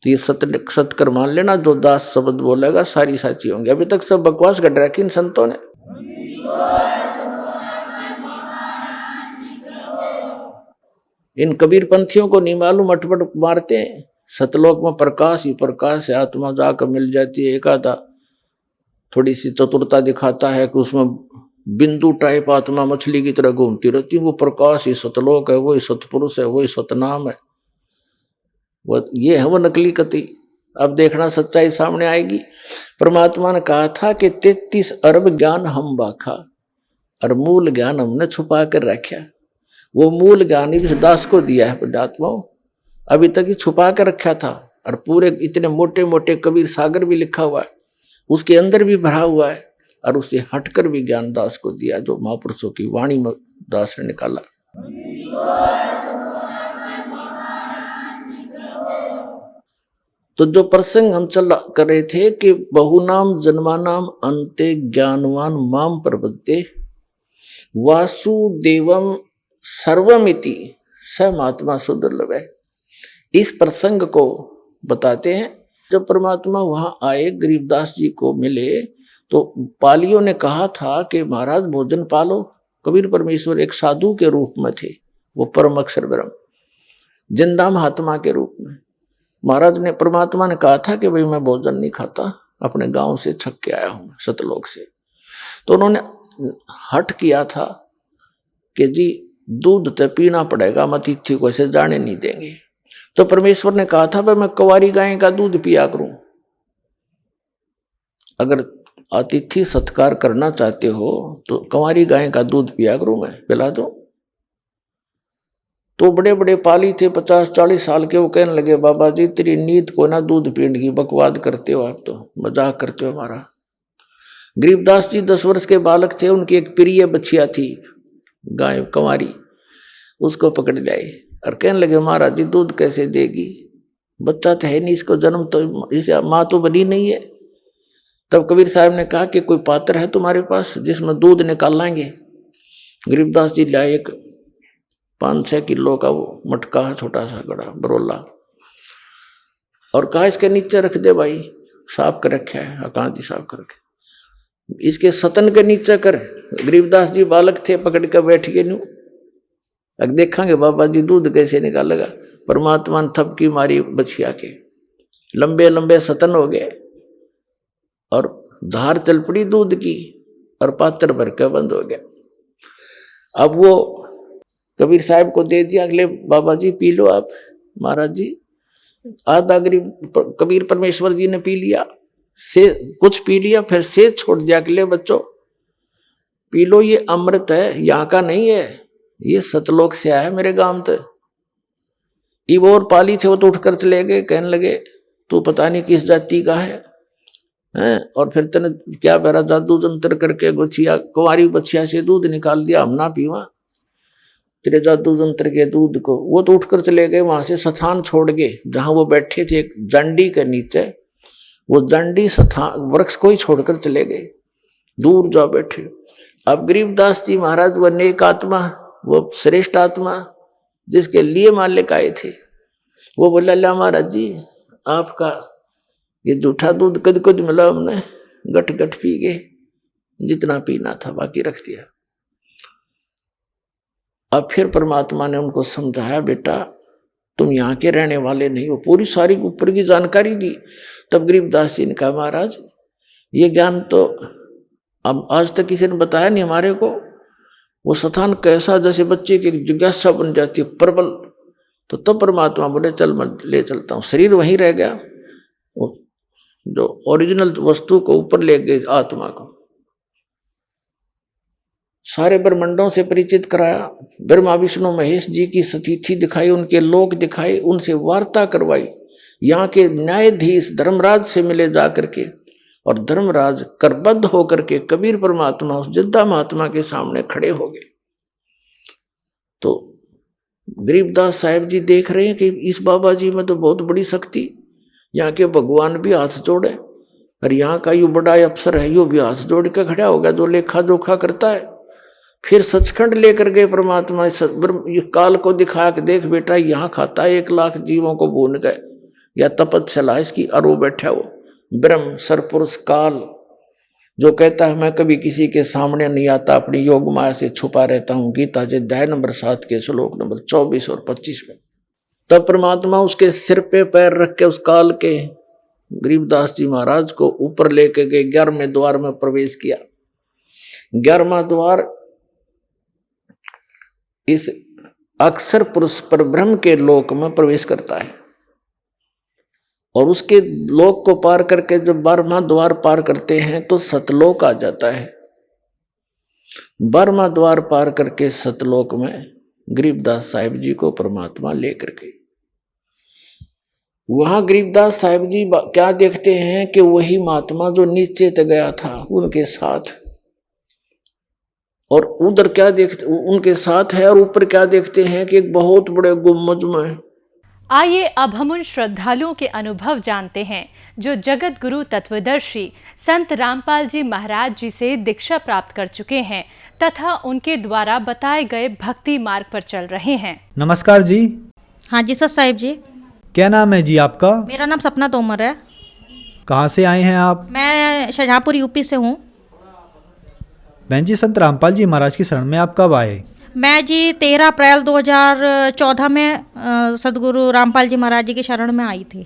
तो ये सत्य कर मान लेना, जो दास शब्द बोलेगा सारी साची होंगे। अभी तक सब बकवास कर रखी इन संतों ने। इन कबीर पंथियों को नहीं मालूम, अटपट मारते हैं। सतलोक में प्रकाश ही प्रकाश है, आत्मा जाकर मिल जाती है। एक आधा थोड़ी सी चतुरता दिखाता है कि उसमें बिंदु टाइप आत्मा मछली की तरह घूमती रहती है, वो प्रकाश ही सतलोक है, वही सतपुरुष है, वही सतनाम है। वो ये है वो नकली कति। अब देखना सच्चाई सामने आएगी। परमात्मा ने कहा था कि 33 अरब ज्ञान हम बाखा और मूल ज्ञान हमने छुपा कर रखा। वो मूल ज्ञान इस दास को दिया है पुण्यात्माओं, अभी तक ही छुपा कर रखा था। और पूरे इतने मोटे मोटे कबीर सागर भी लिखा हुआ है, उसके अंदर भी भरा हुआ है, और उसे हटकर भी ज्ञान दास को दिया, जो महापुरुषों की वाणी में दास ने निकाला। तो जो प्रसंग हम चल कर रहे थे कि बहुनाम जन्मानाम अंते ज्ञानवान माम प्रपद्ये वासुदेवम सर्वमिति स महात्मा सुदुर्लभ है। इस प्रसंग को बताते हैं। जब परमात्मा वहां आए, गरीबदास जी को मिले, तो पालियों ने कहा था कि महाराज भोजन पालो। कबीर परमेश्वर एक साधु के रूप में थे, वो परम अक्षर ब्रह्म जिंदा महात्मा के रूप में। महाराज ने, परमात्मा ने कहा था कि भाई मैं भोजन नहीं खाता, अपने गांव से छक के आया हूं, सतलोक से। तो उन्होंने हट किया था कि जी दूध तो पीना पड़ेगा, हम अतिथि को ऐसे जाने नहीं देंगे। तो परमेश्वर ने कहा था भाई मैं कुंवारी गाय का दूध पिया करूं। अगर अतिथि सत्कार करना चाहते हो तो कुंवारी गाय का दूध पिया करूं, मैं पिला दो। तो बड़े बड़े पाली थे 50-40 साल के, वो कहने लगे बाबा जी तेरी नीत को ना दूध पीने की, बकवाद करते हो आप, तो मजाक करते हो हमारा। गरीबदास जी 10 वर्ष के बालक थे, उनकी एक प्रिय बछिया थी गाय कुंवारी, उसको पकड़ लाए और कहने लगे महाराज जी दूध कैसे देगी, बच्चा तो है नहीं, इसको जन्म तो इसे माँ तो बनी नहीं है। तब कबीर साहब ने कहा कि कोई पात्र है तुम्हारे पास जिसमें दूध निकाल लाएंगे। गरीबदास जी लाए एक 5-6 किलो का वो मटका है, छोटा सा गड़ा बरोला, और कहा इसके नीचे रख दे भाई, साफ कर रखा है, अकांत जी साफ कर रखे, इसके सतन के नीचे कर। गरीबदास जी बालक थे, पकड़ कर बैठ गए। न्यू अब देखेंगे बाबा जी दूध कैसे निकालेगा। परमात्मा ने थपकी मारी बछिया के, लंबे लंबे सतन हो गए और धार चल पड़ी दूध की, और पात्र भर के बंद हो गया। अब वो कबीर साहब को दे दिया, अगले बाबा जी पी लो आप। महाराज जी आधा गरीब कबीर परमेश्वर जी ने पी लिया, से कुछ पी लिया, फिर से छोड़ दिया, अगले बच्चों पी लो, ये अमृत है, यहाँ का नहीं है, ये सतलोक से आया है मेरे गांव तक। इब और पाली थे, वो तो उठकर चले गए, कहने लगे तू पता नहीं किस जाति का है, और फिर तने क्या बेरा जादू जंतर करके गोछिया कुंवारी बछिया से दूध निकाल दिया, हम ना पीवा तेरे जादू जंत्र के दूध को। वो तो उठकर चले गए, वहां से स्थान छोड़ गए जहां वो बैठे थे, एक जंडी के नीचे, वो जंडी स्थान वृक्ष को ही छोड़कर चले गए, दूर जा बैठे। अब गरीबदास जी महाराज वो नेक आत्मा, वो श्रेष्ठ आत्मा जिसके लिए मालिक आए थे, वो बोला ला महाराज जी आपका ये जूठा दूध कद कद मिला, हमने गट गट पी गए, जितना पीना था बाकी रख दिया। अब फिर परमात्मा ने उनको समझाया बेटा तुम यहाँ के रहने वाले नहीं हो, पूरी सारी ऊपर की जानकारी दी। तब गरीबदास जी ने कहा महाराज ये ज्ञान तो अब आज तक किसी ने बताया नहीं हमारे को। वो स्थान कैसा, जैसे बच्चे की जिज्ञासा बन जाती है प्रबल। तो तब परमात्मा बोले चल मैं ले चलता हूँ। शरीर वहीं रह गया, जो ओरिजिनल वस्तु को ऊपर ले गए आत्मा को। सारे ब्रह्मंडों से परिचित कराया, ब्रह्मा विष्णु महेश जी की स्थिति दिखाई, उनके लोक दिखाए, उनसे वार्ता करवाई। यहाँ के न्यायाधीश धर्मराज से मिले जा करके, और धर्मराज करबद्ध होकर के कबीर परमात्मा उस जिंदा महात्मा के सामने खड़े हो गए। तो गरीबदास साहब जी देख रहे हैं कि इस बाबा जी में तो बहुत बड़ी शक्ति, यहाँ के भगवान भी हाथ जोड़े, और यहाँ का यू बड़ा अफसर है यो भी हाथ जोड़ के खड़ा होगा, जो लेखा जोखा करता है। फिर सचखंड लेकर गए परमात्मा, काल को दिखाया कि देख बेटा यहाँ खाता है 1 लाख जीवों को भून गए, या तपस्या इसकी, और वो बैठा वो ब्रह्म सरपुरुष काल, जो कहता है मैं कभी किसी के सामने नहीं आता, अपनी योग माया से छुपा रहता हूँ। गीता जी अध्याय नंबर 7 के श्लोक नंबर 24 और 25 में। तब परमात्मा उसके सिर पे पैर रख के उस काल के गरीबदास जी महाराज को ऊपर लेके गए, 11वें द्वार में प्रवेश किया। 11वां द्वार इस अक्षर पुरुष पर ब्रह्म के लोक में प्रवेश करता है, और उसके लोक को पार करके जब 12वां द्वार पार करते हैं तो सतलोक आ जाता है। 12वां द्वार पार करके सतलोक में गरीबदास साहिब जी को परमात्मा लेकर गए। वहां गरीबदास साहिब जी क्या देखते हैं कि वही महात्मा जो नीचे तक गया था उनके साथ, और उधर क्या देखते उनके साथ है, और ऊपर क्या देखते हैं कि एक बहुत बड़े गुम्बद में। आइए अब हम उन श्रद्धालुओं के अनुभव जानते हैं जो जगत गुरु तत्वदर्शी संत रामपाल जी महाराज जी से दीक्षा प्राप्त कर चुके हैं तथा उनके द्वारा बताए गए भक्ति मार्ग पर चल रहे हैं। नमस्कार जी। हाँ जी सर साहिब जी। क्या नाम है जी आपका? मेरा नाम सपना तोमर है। कहाँ से आए हैं आप? मैं शाहजहाँपुर यूपी से हूँ। बहन जी, संत रामपाल जी महाराज की शरण में आप कब आए? मैं जी 13 अप्रैल 2014 में सदगुरु रामपाल जी महाराज जी की शरण में आई थी।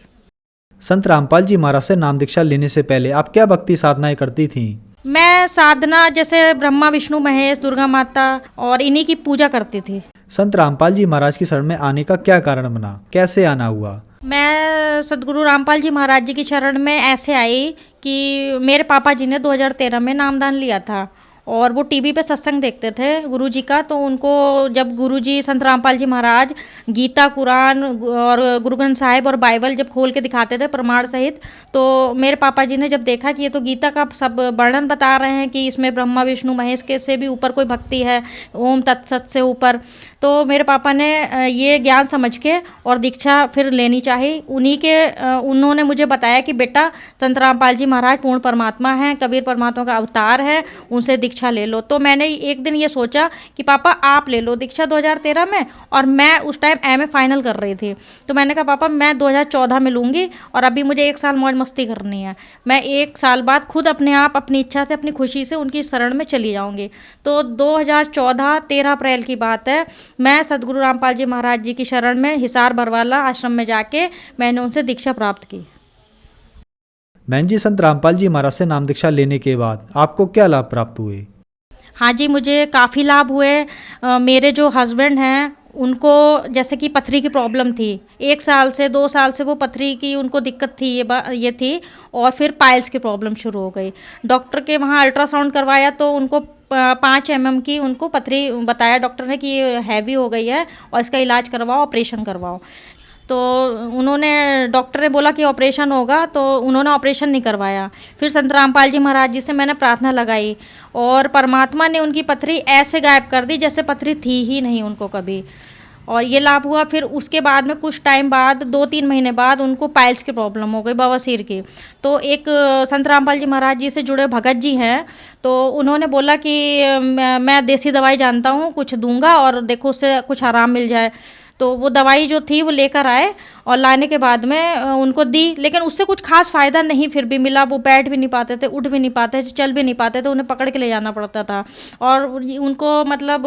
संत रामपाल जी महाराज से नाम दीक्षा लेने से पहले आप क्या भक्ति साधनाएं करती थीं? मैं साधना जैसे ब्रह्मा विष्णु महेश दुर्गा माता और इन्हीं की पूजा करती थी। संत रामपाल जी महाराज की शरण में आने का क्या कारण बना, कैसे आना हुआ? मैं सदगुरु रामपाल जी महाराज जी की शरण में ऐसे आई कि मेरे पापा जी ने 2013 में नामदान लिया था और वो टीवी पे सत्संग देखते थे गुरुजी का। तो उनको जब गुरुजी संत रामपाल जी महाराज गीता कुरान और गुरु ग्रंथ साहिब और बाइबल जब खोल के दिखाते थे प्रमाण सहित, तो मेरे पापा जी ने जब देखा कि ये तो गीता का सब वर्णन बता रहे हैं कि इसमें ब्रह्मा विष्णु महेश के से भी ऊपर कोई भक्ति है, ओम तत्सत से ऊपर, तो मेरे पापा ने ये ज्ञान समझ के और दीक्षा फिर लेनी चाहिए। उन्होंने मुझे बताया कि बेटा संत रामपाल जी महाराज पूर्ण परमात्मा हैं, कबीर परमात्मा का अवतार है, उनसे दीक्षा ले लो। तो मैंने एक दिन ये सोचा कि पापा आप ले लो दीक्षा 2013 में, और मैं उस टाइम एमए फाइनल कर रही थी। तो मैंने कहा पापा मैं 2014 में लूँगी और अभी मुझे 1 साल मौज मस्ती करनी है, मैं 1 साल बाद खुद अपने आप अपनी इच्छा से अपनी खुशी से उनकी शरण में चली जाऊँगी। तो 2014 13 अप्रैल की बात है, मैं सदगुरु रामपाल जी महाराज जी की शरण में हिसार बरवाला आश्रम में जाके मैंने उनसे दीक्षा प्राप्त की। बहन जी, संत रामपाल जी महाराज से नाम दीक्षा लेने के बाद आपको क्या लाभ प्राप्त हुए? हाँ जी, मुझे काफ़ी लाभ हुए। मेरे जो हस्बैंड हैं उनको जैसे कि पथरी की प्रॉब्लम थी, 1 साल से 2 साल से वो पथरी की उनको दिक्कत थी, ये थी, और फिर पाइल्स की प्रॉब्लम शुरू हो गई। डॉक्टर के वहाँ अल्ट्रासाउंड करवाया तो उनको 5 mm की उनको पथरी बताया डॉक्टर ने कि ये हैवी हो गई है और इसका इलाज करवाओ, ऑपरेशन करवाओ। तो डॉक्टर ने बोला कि ऑपरेशन होगा, तो उन्होंने ऑपरेशन नहीं करवाया। फिर संत रामपाल जी महाराज जी से मैंने प्रार्थना लगाई और परमात्मा ने उनकी पथरी ऐसे गायब कर दी जैसे पथरी थी ही नहीं उनको कभी, और ये लाभ हुआ। फिर उसके बाद में कुछ टाइम बाद 2-3 महीने बाद उनको पाइल्स की प्रॉब्लम हो गई, बवासीर की। तो एक संत रामपाल जी महाराज जी से जुड़े भगत जी हैं, तो उन्होंने बोला कि मैं देसी दवाई जानता हूँ, कुछ दूंगा और देखो उससे कुछ आराम मिल जाए। तो वो दवाई जो थी वो लेकर आए और लाने के बाद में उनको दी, लेकिन उससे कुछ खास फ़ायदा नहीं फिर भी मिला। वो बैठ भी नहीं पाते थे, उठ भी नहीं पाते थे, चल भी नहीं पाते थे, उन्हें पकड़ के ले जाना पड़ता था, और उनको मतलब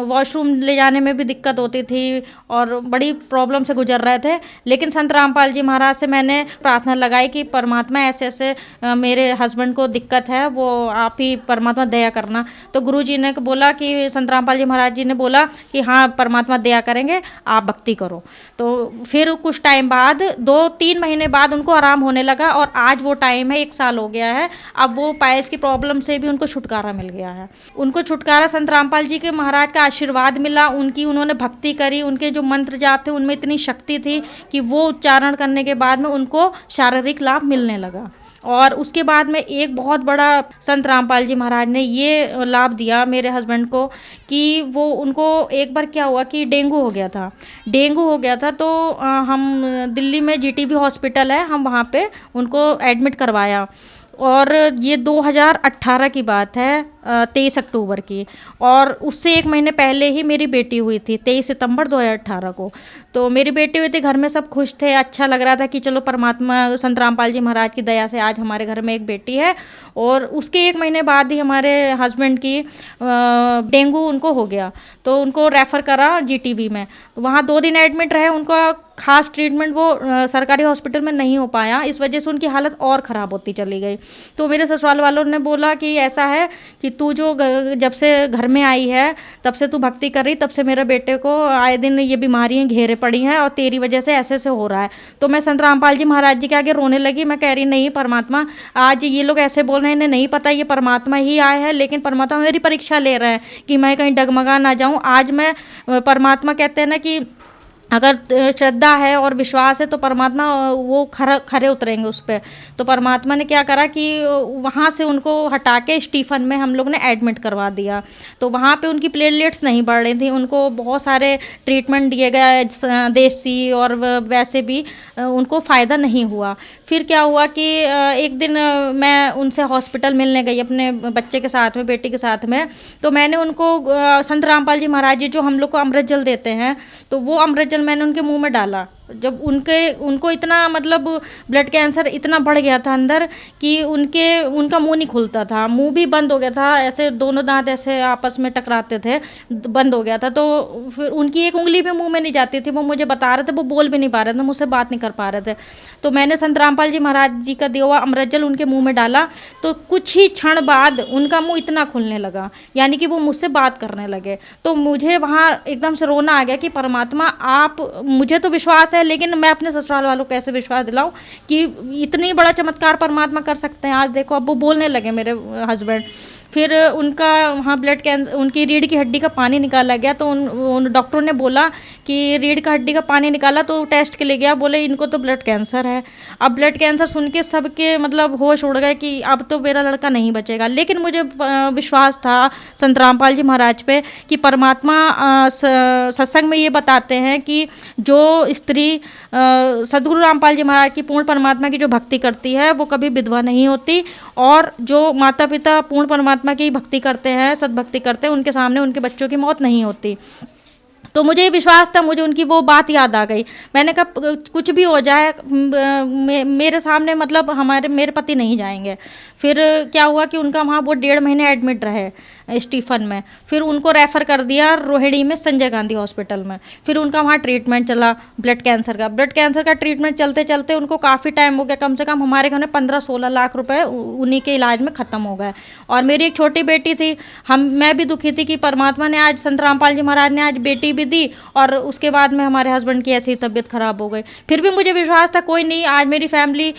वॉशरूम ले जाने में भी दिक्कत होती थी और बड़ी प्रॉब्लम से गुजर रहे थे। लेकिन संत रामपाल जी महाराज से मैंने प्रार्थना लगाई कि परमात्मा ऐसे ऐसे मेरे हस्बैंड को दिक्कत है, वो आप ही परमात्मा दया करना। तो गुरु जी ने बोला कि संत रामपाल जी महाराज जी ने बोला कि हाँ परमात्मा दया करेंगे, आप भक्ति करो। तो फिर कुछ टाइम बाद 2-3 महीने बाद उनको आराम होने लगा, और आज वो टाइम है 1 साल हो गया है, अब वो पाइल्स की प्रॉब्लम से भी उनको छुटकारा मिल गया है। उनको छुटकारा संत रामपाल जी के महाराज का आशीर्वाद मिला, उन्होंने भक्ति करी, उनके जो मंत्र जाप थे उनमें इतनी शक्ति थी कि वो उच्चारण करने के बाद में उनको शारीरिक लाभ मिलने लगा। और उसके बाद में एक बहुत बड़ा संत रामपाल जी महाराज ने ये लाभ दिया मेरे हस्बैंड को कि वो उनको एक बार क्या हुआ कि डेंगू हो गया था। तो हम दिल्ली में जीटीबी हॉस्पिटल है, हम वहाँ पे उनको एडमिट करवाया, और ये 2018 की बात है, 23 अक्टूबर की, और उससे 1 महीने पहले ही मेरी बेटी हुई थी, 23 सितंबर 2018 को। तो मेरी बेटी हुई थी, घर में सब खुश थे, अच्छा लग रहा था कि चलो परमात्मा संत रामपाल जी महाराज की दया से आज हमारे घर में एक बेटी है। और उसके 1 महीने बाद ही हमारे हस्बैंड की डेंगू उनको हो गया, तो उनको रेफ़र करा जीटीबी में। वहाँ 2 दिन एडमिट रहे, उनका खास ट्रीटमेंट वो सरकारी हॉस्पिटल में नहीं हो पाया, इस वजह से उनकी हालत और ख़राब होती चली गई। तो मेरे ससुराल वालों ने बोला कि ऐसा है कि तू जो जब से घर में आई है तब से तू भक्ति कर रही, तब से मेरे बेटे को आए दिन ये बीमारियाँ घेरे पड़ी हैं और तेरी वजह से ऐसे ऐसे हो रहा है। तो मैं संत रामपाल जी महाराज जी के आगे रोने लगी। मैं कह रही नहीं परमात्मा, आज ये लोग ऐसे बोल रहे हैं, इन्हें नहीं पता ये परमात्मा ही आए हैं, लेकिन परमात्मा मेरी परीक्षा ले रहे हैं कि मैं कहीं डगमगा ना जाऊं। आज मैं परमात्मा कहते हैं ना कि अगर श्रद्धा है और विश्वास है तो परमात्मा वो खरे उतरेंगे उस पर। तो परमात्मा ने क्या करा कि वहाँ से उनको हटा के स्टीफन में हम लोग ने एडमिट करवा दिया। तो वहाँ पे उनकी प्लेटलेट्स नहीं बढ़ रही थी, उनको बहुत सारे ट्रीटमेंट दिए गए देसी और वैसे भी उनको फ़ायदा नहीं हुआ। फिर क्या हुआ कि एक दिन मैं उनसे हॉस्पिटल मिलने गई अपने बच्चे के साथ में, बेटी के साथ में। तो मैंने उनको संत रामपाल जी महाराज जी जो हम लोग को अमृत जल देते हैं, तो वो अमृत जल मैंने उनके मुंह में डाला। जब उनको इतना मतलब ब्लड कैंसर इतना बढ़ गया था अंदर कि उनका मुंह नहीं खुलता था, मुंह भी बंद हो गया था, ऐसे दोनों दांत ऐसे आपस में टकराते थे, बंद हो गया था। तो फिर उनकी एक उंगली भी मुंह में नहीं जाती थी, वो मुझे बता रहे थे, वो बोल भी नहीं पा रहे थे, मुझसे बात नहीं कर पा रहे थे। तो मैंने संत रामपाल जी महाराज जी का दिया हुआ अमृत जल उनके मुँह में डाला, तो कुछ ही क्षण बाद उनका मुँह इतना खुलने लगा, यानी कि वो मुझसे बात करने लगे। तो मुझे वहाँ एकदम से रोना आ गया कि परमात्मा आप, मुझे तो विश्वास है लेकिन मैं अपने ससुराल वालों को कैसे विश्वास दिलाऊं कि इतनी बड़ा चमत्कार परमात्मा कर सकते हैं। आज देखो अब वो बोलने लगे मेरे हस्बैंड। फिर उनका वहाँ ब्लड कैंसर, उनकी रीढ़ की हड्डी का पानी निकाला गया। तो उन डॉक्टरों ने बोला कि रीढ़ का हड्डी का पानी निकाला तो टेस्ट के लिए गया, बोले इनको तो ब्लड कैंसर है। अब ब्लड कैंसर सुन के सबके मतलब होश उड़ गए कि अब तो मेरा लड़का नहीं बचेगा। लेकिन मुझे विश्वास था संत रामपाल जी महाराज पे कि परमात्मा सत्संग में ये बताते हैं कि जो स्त्री सदगुरु रामपाल जी महाराज की पूर्ण परमात्मा की जो भक्ति करती है वो कभी विधवा नहीं होती, और जो माता पिता पूर्ण परमात्मा की भक्ति करते हैं, सद्भक्ति करते हैं, उनके सामने उनके बच्चों की मौत नहीं होती। तो मुझे विश्वास था, मुझे उनकी वो बात याद आ गई। मैंने कहा कुछ भी हो जाए मेरे सामने मतलब मेरे पति नहीं जाएंगे। फिर क्या हुआ कि उनका वहाँ वो 1.5 महीने एडमिट रहे स्टीफन में। फिर उनको रेफ़र कर दिया रोहिणी में संजय गांधी हॉस्पिटल में। फिर उनका वहाँ ट्रीटमेंट चला ब्लड कैंसर का ट्रीटमेंट चलते चलते उनको काफ़ी टाइम हो गया, कम से कम हमारे घर में 15-16 लाख रुपए उन्हीं के इलाज में ख़त्म हो गए। और मेरी एक छोटी बेटी थी, मैं भी दुखी थी कि परमात्मा ने आज संत रामपाल जी महाराज ने आज बेटी भी दी और उसके बाद में हमारे हस्बैंड की ऐसी तबीयत खराब हो गई। फिर भी मुझे विश्वास था कोई नहीं, आज मेरी फैमिली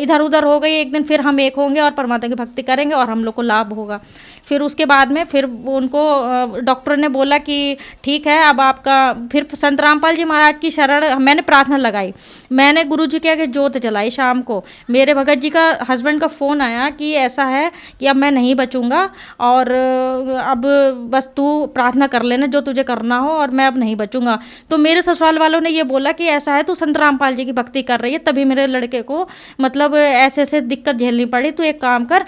इधर उधर हो गई, एक दिन फिर हम एक होंगे और परमात्मा की भक्ति करेंगे और हम लोग को लाभ होगा। फिर उसके बाद में फिर उनको डॉक्टर ने बोला कि ठीक है अब आपका, फिर संत रामपाल जी महाराज की शरण मैंने प्रार्थना लगाई, मैंने गुरु जी के आगे जोत जलाई। शाम को मेरे भगत जी का हस्बैंड का फ़ोन आया कि ऐसा है कि अब मैं नहीं बचूंगा और अब बस तू प्रार्थना कर लेना जो तुझे करना हो और मैं अब नहीं बचूंगा। तो मेरे ससुराल वालों ने ये बोला कि ऐसा है तू संत रामपाल जी की भक्ति कर रही है, तभी मेरे लड़के को मतलब ऐसे ऐसे दिक्कत झेलनी पड़ी, तू एक काम कर।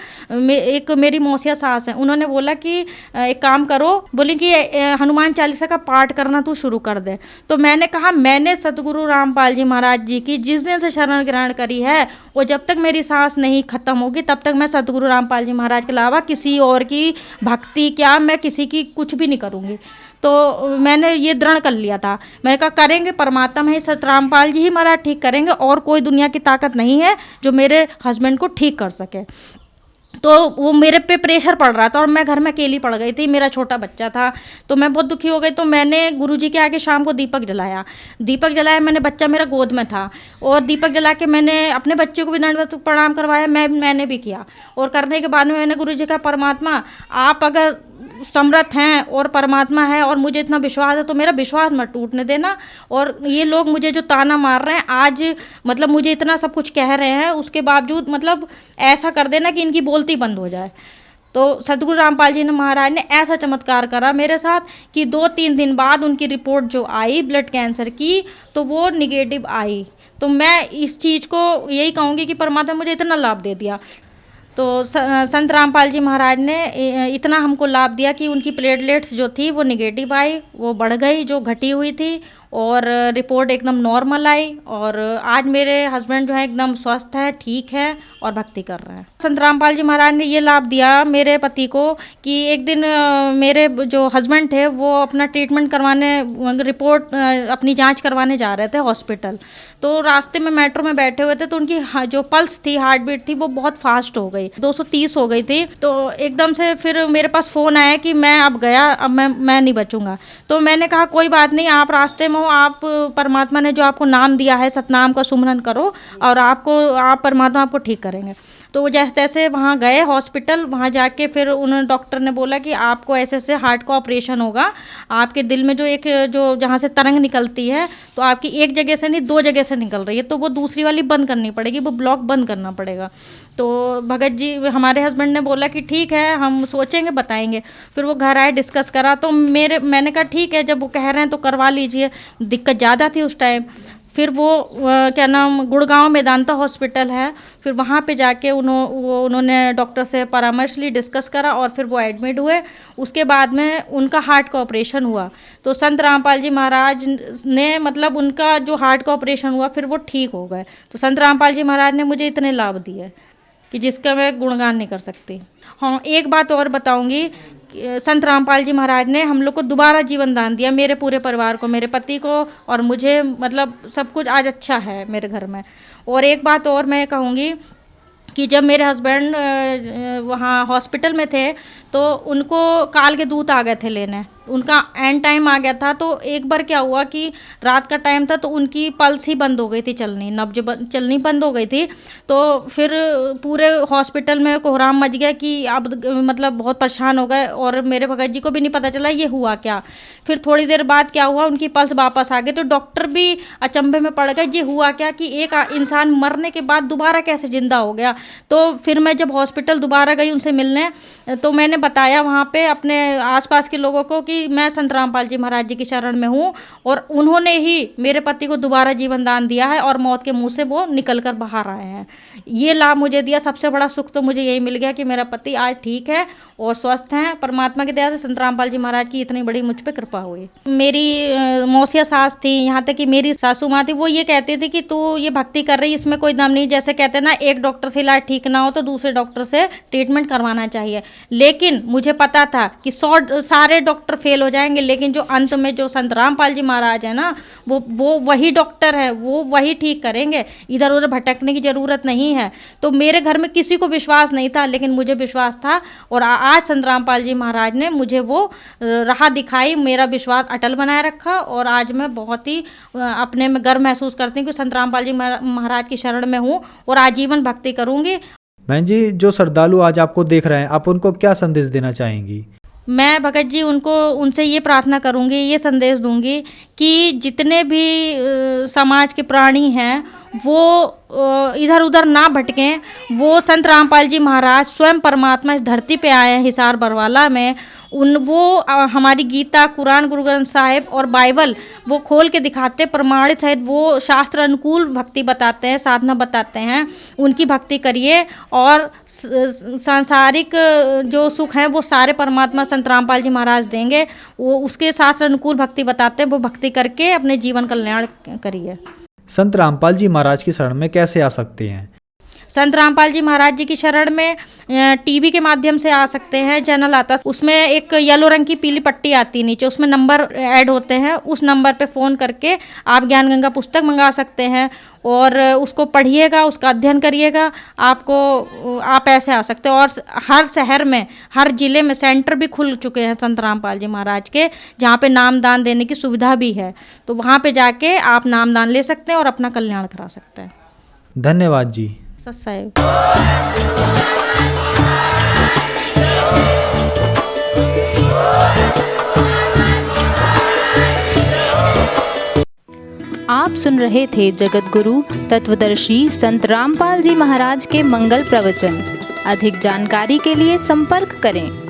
एक मेरी मौसिया सास है, उन्होंने बोला कि एक काम करो, बोली कि हनुमान चालीसा का पाठ करना तू शुरू कर दे। तो मैंने कहा मैंने सतगुरु रामपाल जी महाराज जी की जिस दिन से शरण ग्रहण करी है वो जब तक मेरी सांस नहीं खत्म होगी तब तक मैं सतगुरु रामपाल जी महाराज के अलावा किसी और की भक्ति क्या मैं किसी की कुछ भी नहीं करूँगी। तो मैंने ये दृढ़ कर लिया था, मैंने कहा करेंगे परमात्मा ही, सत रामपाल जी ही महाराज ठीक करेंगे और कोई दुनिया की ताकत नहीं है जो मेरे हस्बैंड को ठीक कर सके। तो वो मेरे पे प्रेशर पड़ रहा था और मैं घर में अकेली पड़ गई थी, मेरा छोटा बच्चा था, तो मैं बहुत दुखी हो गई। तो मैंने गुरुजी के आगे शाम को दीपक जलाया मैंने, बच्चा मेरा गोद में था और दीपक जला के मैंने अपने बच्चे को भी दंडवत प्रणाम करवाया, मैंने भी किया। और करने के बाद में मैंने गुरुजी का परमात्मा आप अगर समर्थ हैं और परमात्मा है और मुझे इतना विश्वास है तो मेरा विश्वास मत टूटने देना। और ये लोग मुझे जो ताना मार रहे हैं आज, मतलब मुझे इतना सब कुछ कह रहे हैं, उसके बावजूद मतलब ऐसा कर देना कि इनकी बोलती बंद हो जाए। तो सतगुरु रामपाल जी ने महाराज ने ऐसा चमत्कार करा मेरे साथ कि 2-3 दिन बाद उनकी रिपोर्ट जो आई ब्लड कैंसर की तो वो निगेटिव आई। तो मैं इस चीज़ को यही कहूँगी कि परमात्मा मुझे इतना लाभ दे दिया। तो संत रामपाल जी महाराज ने इतना हमको लाभ दिया कि उनकी प्लेटलेट्स जो थी वो निगेटिव आई, वो बढ़ गई जो घटी हुई थी, और रिपोर्ट एकदम नॉर्मल आई। और आज मेरे हस्बैंड जो है एकदम स्वस्थ है, ठीक है और भक्ति कर रहे हैं। संत रामपाल जी महाराज ने ये लाभ दिया मेरे पति को कि एक दिन मेरे जो हस्बैंड थे वो अपना ट्रीटमेंट करवाने, रिपोर्ट अपनी जांच करवाने जा रहे थे हॉस्पिटल। तो रास्ते में मेट्रो में बैठे हुए थे तो उनकी जो पल्स थी, हार्ट बीट थी, वो बहुत फास्ट हो गई, 230 हो गई थी। तो एकदम से फिर मेरे पास फ़ोन आया कि मैं अब गया, अब मैं नहीं बचूंगा। तो मैंने कहा कोई बात नहीं, आप रास्ते में हो, आप परमात्मा ने जो आपको नाम दिया है, सतनाम का सुमरन करो और आप परमात्मा आपको ठीक करेंगे। तो वो जैसे तैसे वहाँ गए हॉस्पिटल। वहाँ जाके फिर उन्होंने, डॉक्टर ने बोला कि आपको ऐसे ऐसे हार्ट का ऑपरेशन होगा, आपके दिल में जो जहाँ से तरंग निकलती है तो आपकी एक जगह से नहीं 2 जगह से निकल रही है, तो वो दूसरी वाली बंद करनी पड़ेगी, वो ब्लॉक बंद करना पड़ेगा। तो भगत जी हमारे हस्बैंड ने बोला कि ठीक है, हम सोचेंगे, बताएंगे। फिर वो घर आए, डिस्कस करा, तो मैंने कहा ठीक है, जब वो कह रहे हैं तो करवा लीजिए। दिक्कत ज़्यादा थी उस टाइम। फिर वो क्या नाम, गुड़गांव मेदांता हॉस्पिटल है, फिर वहाँ पे जाके उन्होंने डॉक्टर से परामर्श ली, डिस्कस करा और फिर वो एडमिट हुए। उसके बाद में उनका हार्ट का ऑपरेशन हुआ। तो संत रामपाल जी महाराज ने मतलब उनका जो हार्ट का ऑपरेशन हुआ फिर वो ठीक हो गए। तो संत रामपाल जी महाराज ने मुझे इतने लाभ दिए कि जिसका मैं गुणगान नहीं कर सकती। हाँ, एक बात और बताऊँगी, संत रामपाल जी महाराज ने हम लोग को दोबारा जीवन दान दिया, मेरे पूरे परिवार को, मेरे पति को और मुझे, मतलब सब कुछ आज अच्छा है मेरे घर में। और एक बात और मैं कहूँगी कि जब मेरे हस्बैंड वहाँ हॉस्पिटल में थे तो उनको काल के दूत आ गए थे लेने, उनका एंड टाइम आ गया था। तो एक बार क्या हुआ कि रात का टाइम था तो उनकी पल्स ही बंद हो गई थी, चलनी, नब्ज चलनी बंद हो गई थी। तो फिर पूरे हॉस्पिटल में कोहराम मच गया कि अब मतलब बहुत परेशान हो गए और मेरे भगत जी को भी नहीं पता चला ये हुआ क्या। फिर थोड़ी देर बाद क्या हुआ, उनकी पल्स वापस आ गई। तो डॉक्टर भी अचंभे में पड़ गए, ये हुआ क्या कि एक इंसान मरने के बाद दोबारा कैसे जिंदा हो गया। तो फिर मैं जब हॉस्पिटल दोबारा गई उनसे मिलने, तो मैंने बताया वहाँ पे अपने आसपास के लोगों को कि मैं संत रामपाल जी महाराज जी की शरण में हूँ और उन्होंने ही मेरे पति को दोबारा जीवन दान दिया है और मौत के मुंह से वो निकल कर बाहर आए हैं। ये लाभ मुझे दिया। सबसे बड़ा सुख तो मुझे यही मिल गया कि मेरा पति आज ठीक है और स्वस्थ हैं। परमात्मा की दया से संत रामपाल जी महाराज की इतनी बड़ी मुझ पर कृपा हुई। मेरी मौसिया सास थी, यहाँ तक कि मेरी सासू माँ थी, वो ये कहती थी कि तू ये भक्ति कर रही, इसमें कोई दम नहीं। जैसे कहते हैं ना, एक डॉक्टर से इलाज ठीक ना हो तो दूसरे डॉक्टर से ट्रीटमेंट करवाना चाहिए। लेकिन मुझे पता था कि सारे डॉक्टर फेल हो जाएंगे, लेकिन जो अंत में जो संत रामपाल जी महाराज है ना, वो वही डॉक्टर हैं, वो वही ठीक करेंगे। इधर उधर भटकने की ज़रूरत नहीं है। तो मेरे घर में किसी को विश्वास नहीं था, लेकिन मुझे विश्वास था और आज संत रामपाल जी महाराज ने मुझे वो राह दिखाई, मेरा विश्वास अटल बनाए रखा और आज मैं बहुत ही अपने में गर्व महसूस करती हूँ कि संत रामपाल जी महाराज की शरण में हूँ और आजीवन भक्ति करूँगी। बहन जी, जो श्रद्धालु आज आपको देख रहे हैं, आप उनको क्या संदेश देना चाहेंगी? मैं भगत जी उनसे ये प्रार्थना करूँगी, ये संदेश दूंगी कि जितने भी समाज के प्राणी हैं वो इधर उधर ना भटकें। वो संत रामपाल जी महाराज स्वयं परमात्मा इस धरती पे आए हैं हिसार बरवाला में। हमारी गीता, कुरान, गुरु ग्रंथ साहिब और बाइबल वो खोल के दिखाते, प्रमाणित सहित वो शास्त्र अनुकूल भक्ति बताते हैं, साधना बताते हैं। उनकी भक्ति करिए और सांसारिक जो सुख हैं वो सारे परमात्मा संत रामपाल जी महाराज देंगे। वो उसके शास्त्र अनुकूल भक्ति बताते हैं, वो भक्ति करके अपने जीवन कल्याण करिए। संत रामपाल जी महाराज की शरण में कैसे आ सकते हैं? संत रामपाल जी महाराज जी की शरण में टीवी के माध्यम से आ सकते हैं। चैनल आता है, उसमें एक येलो रंग की पीली पट्टी आती है नीचे, उसमें नंबर ऐड होते हैं। उस नंबर पे फ़ोन करके आप ज्ञान गंगा पुस्तक मंगा सकते हैं और उसको पढ़िएगा, उसका अध्ययन करिएगा। आप ऐसे आ सकते हैं। और हर शहर में, हर ज़िले में सेंटर भी खुल चुके हैं संत रामपाल जी महाराज के, जहाँ पे नाम दान देने की सुविधा भी है। तो वहाँ पे जाके आप नाम दान ले सकते हैं और अपना कल्याण करा सकते हैं। धन्यवाद जी। सत्साई। आप सुन रहे थे जगत गुरु तत्वदर्शी संत रामपाल जी महाराज के मंगल प्रवचन। अधिक जानकारी के लिए संपर्क करें।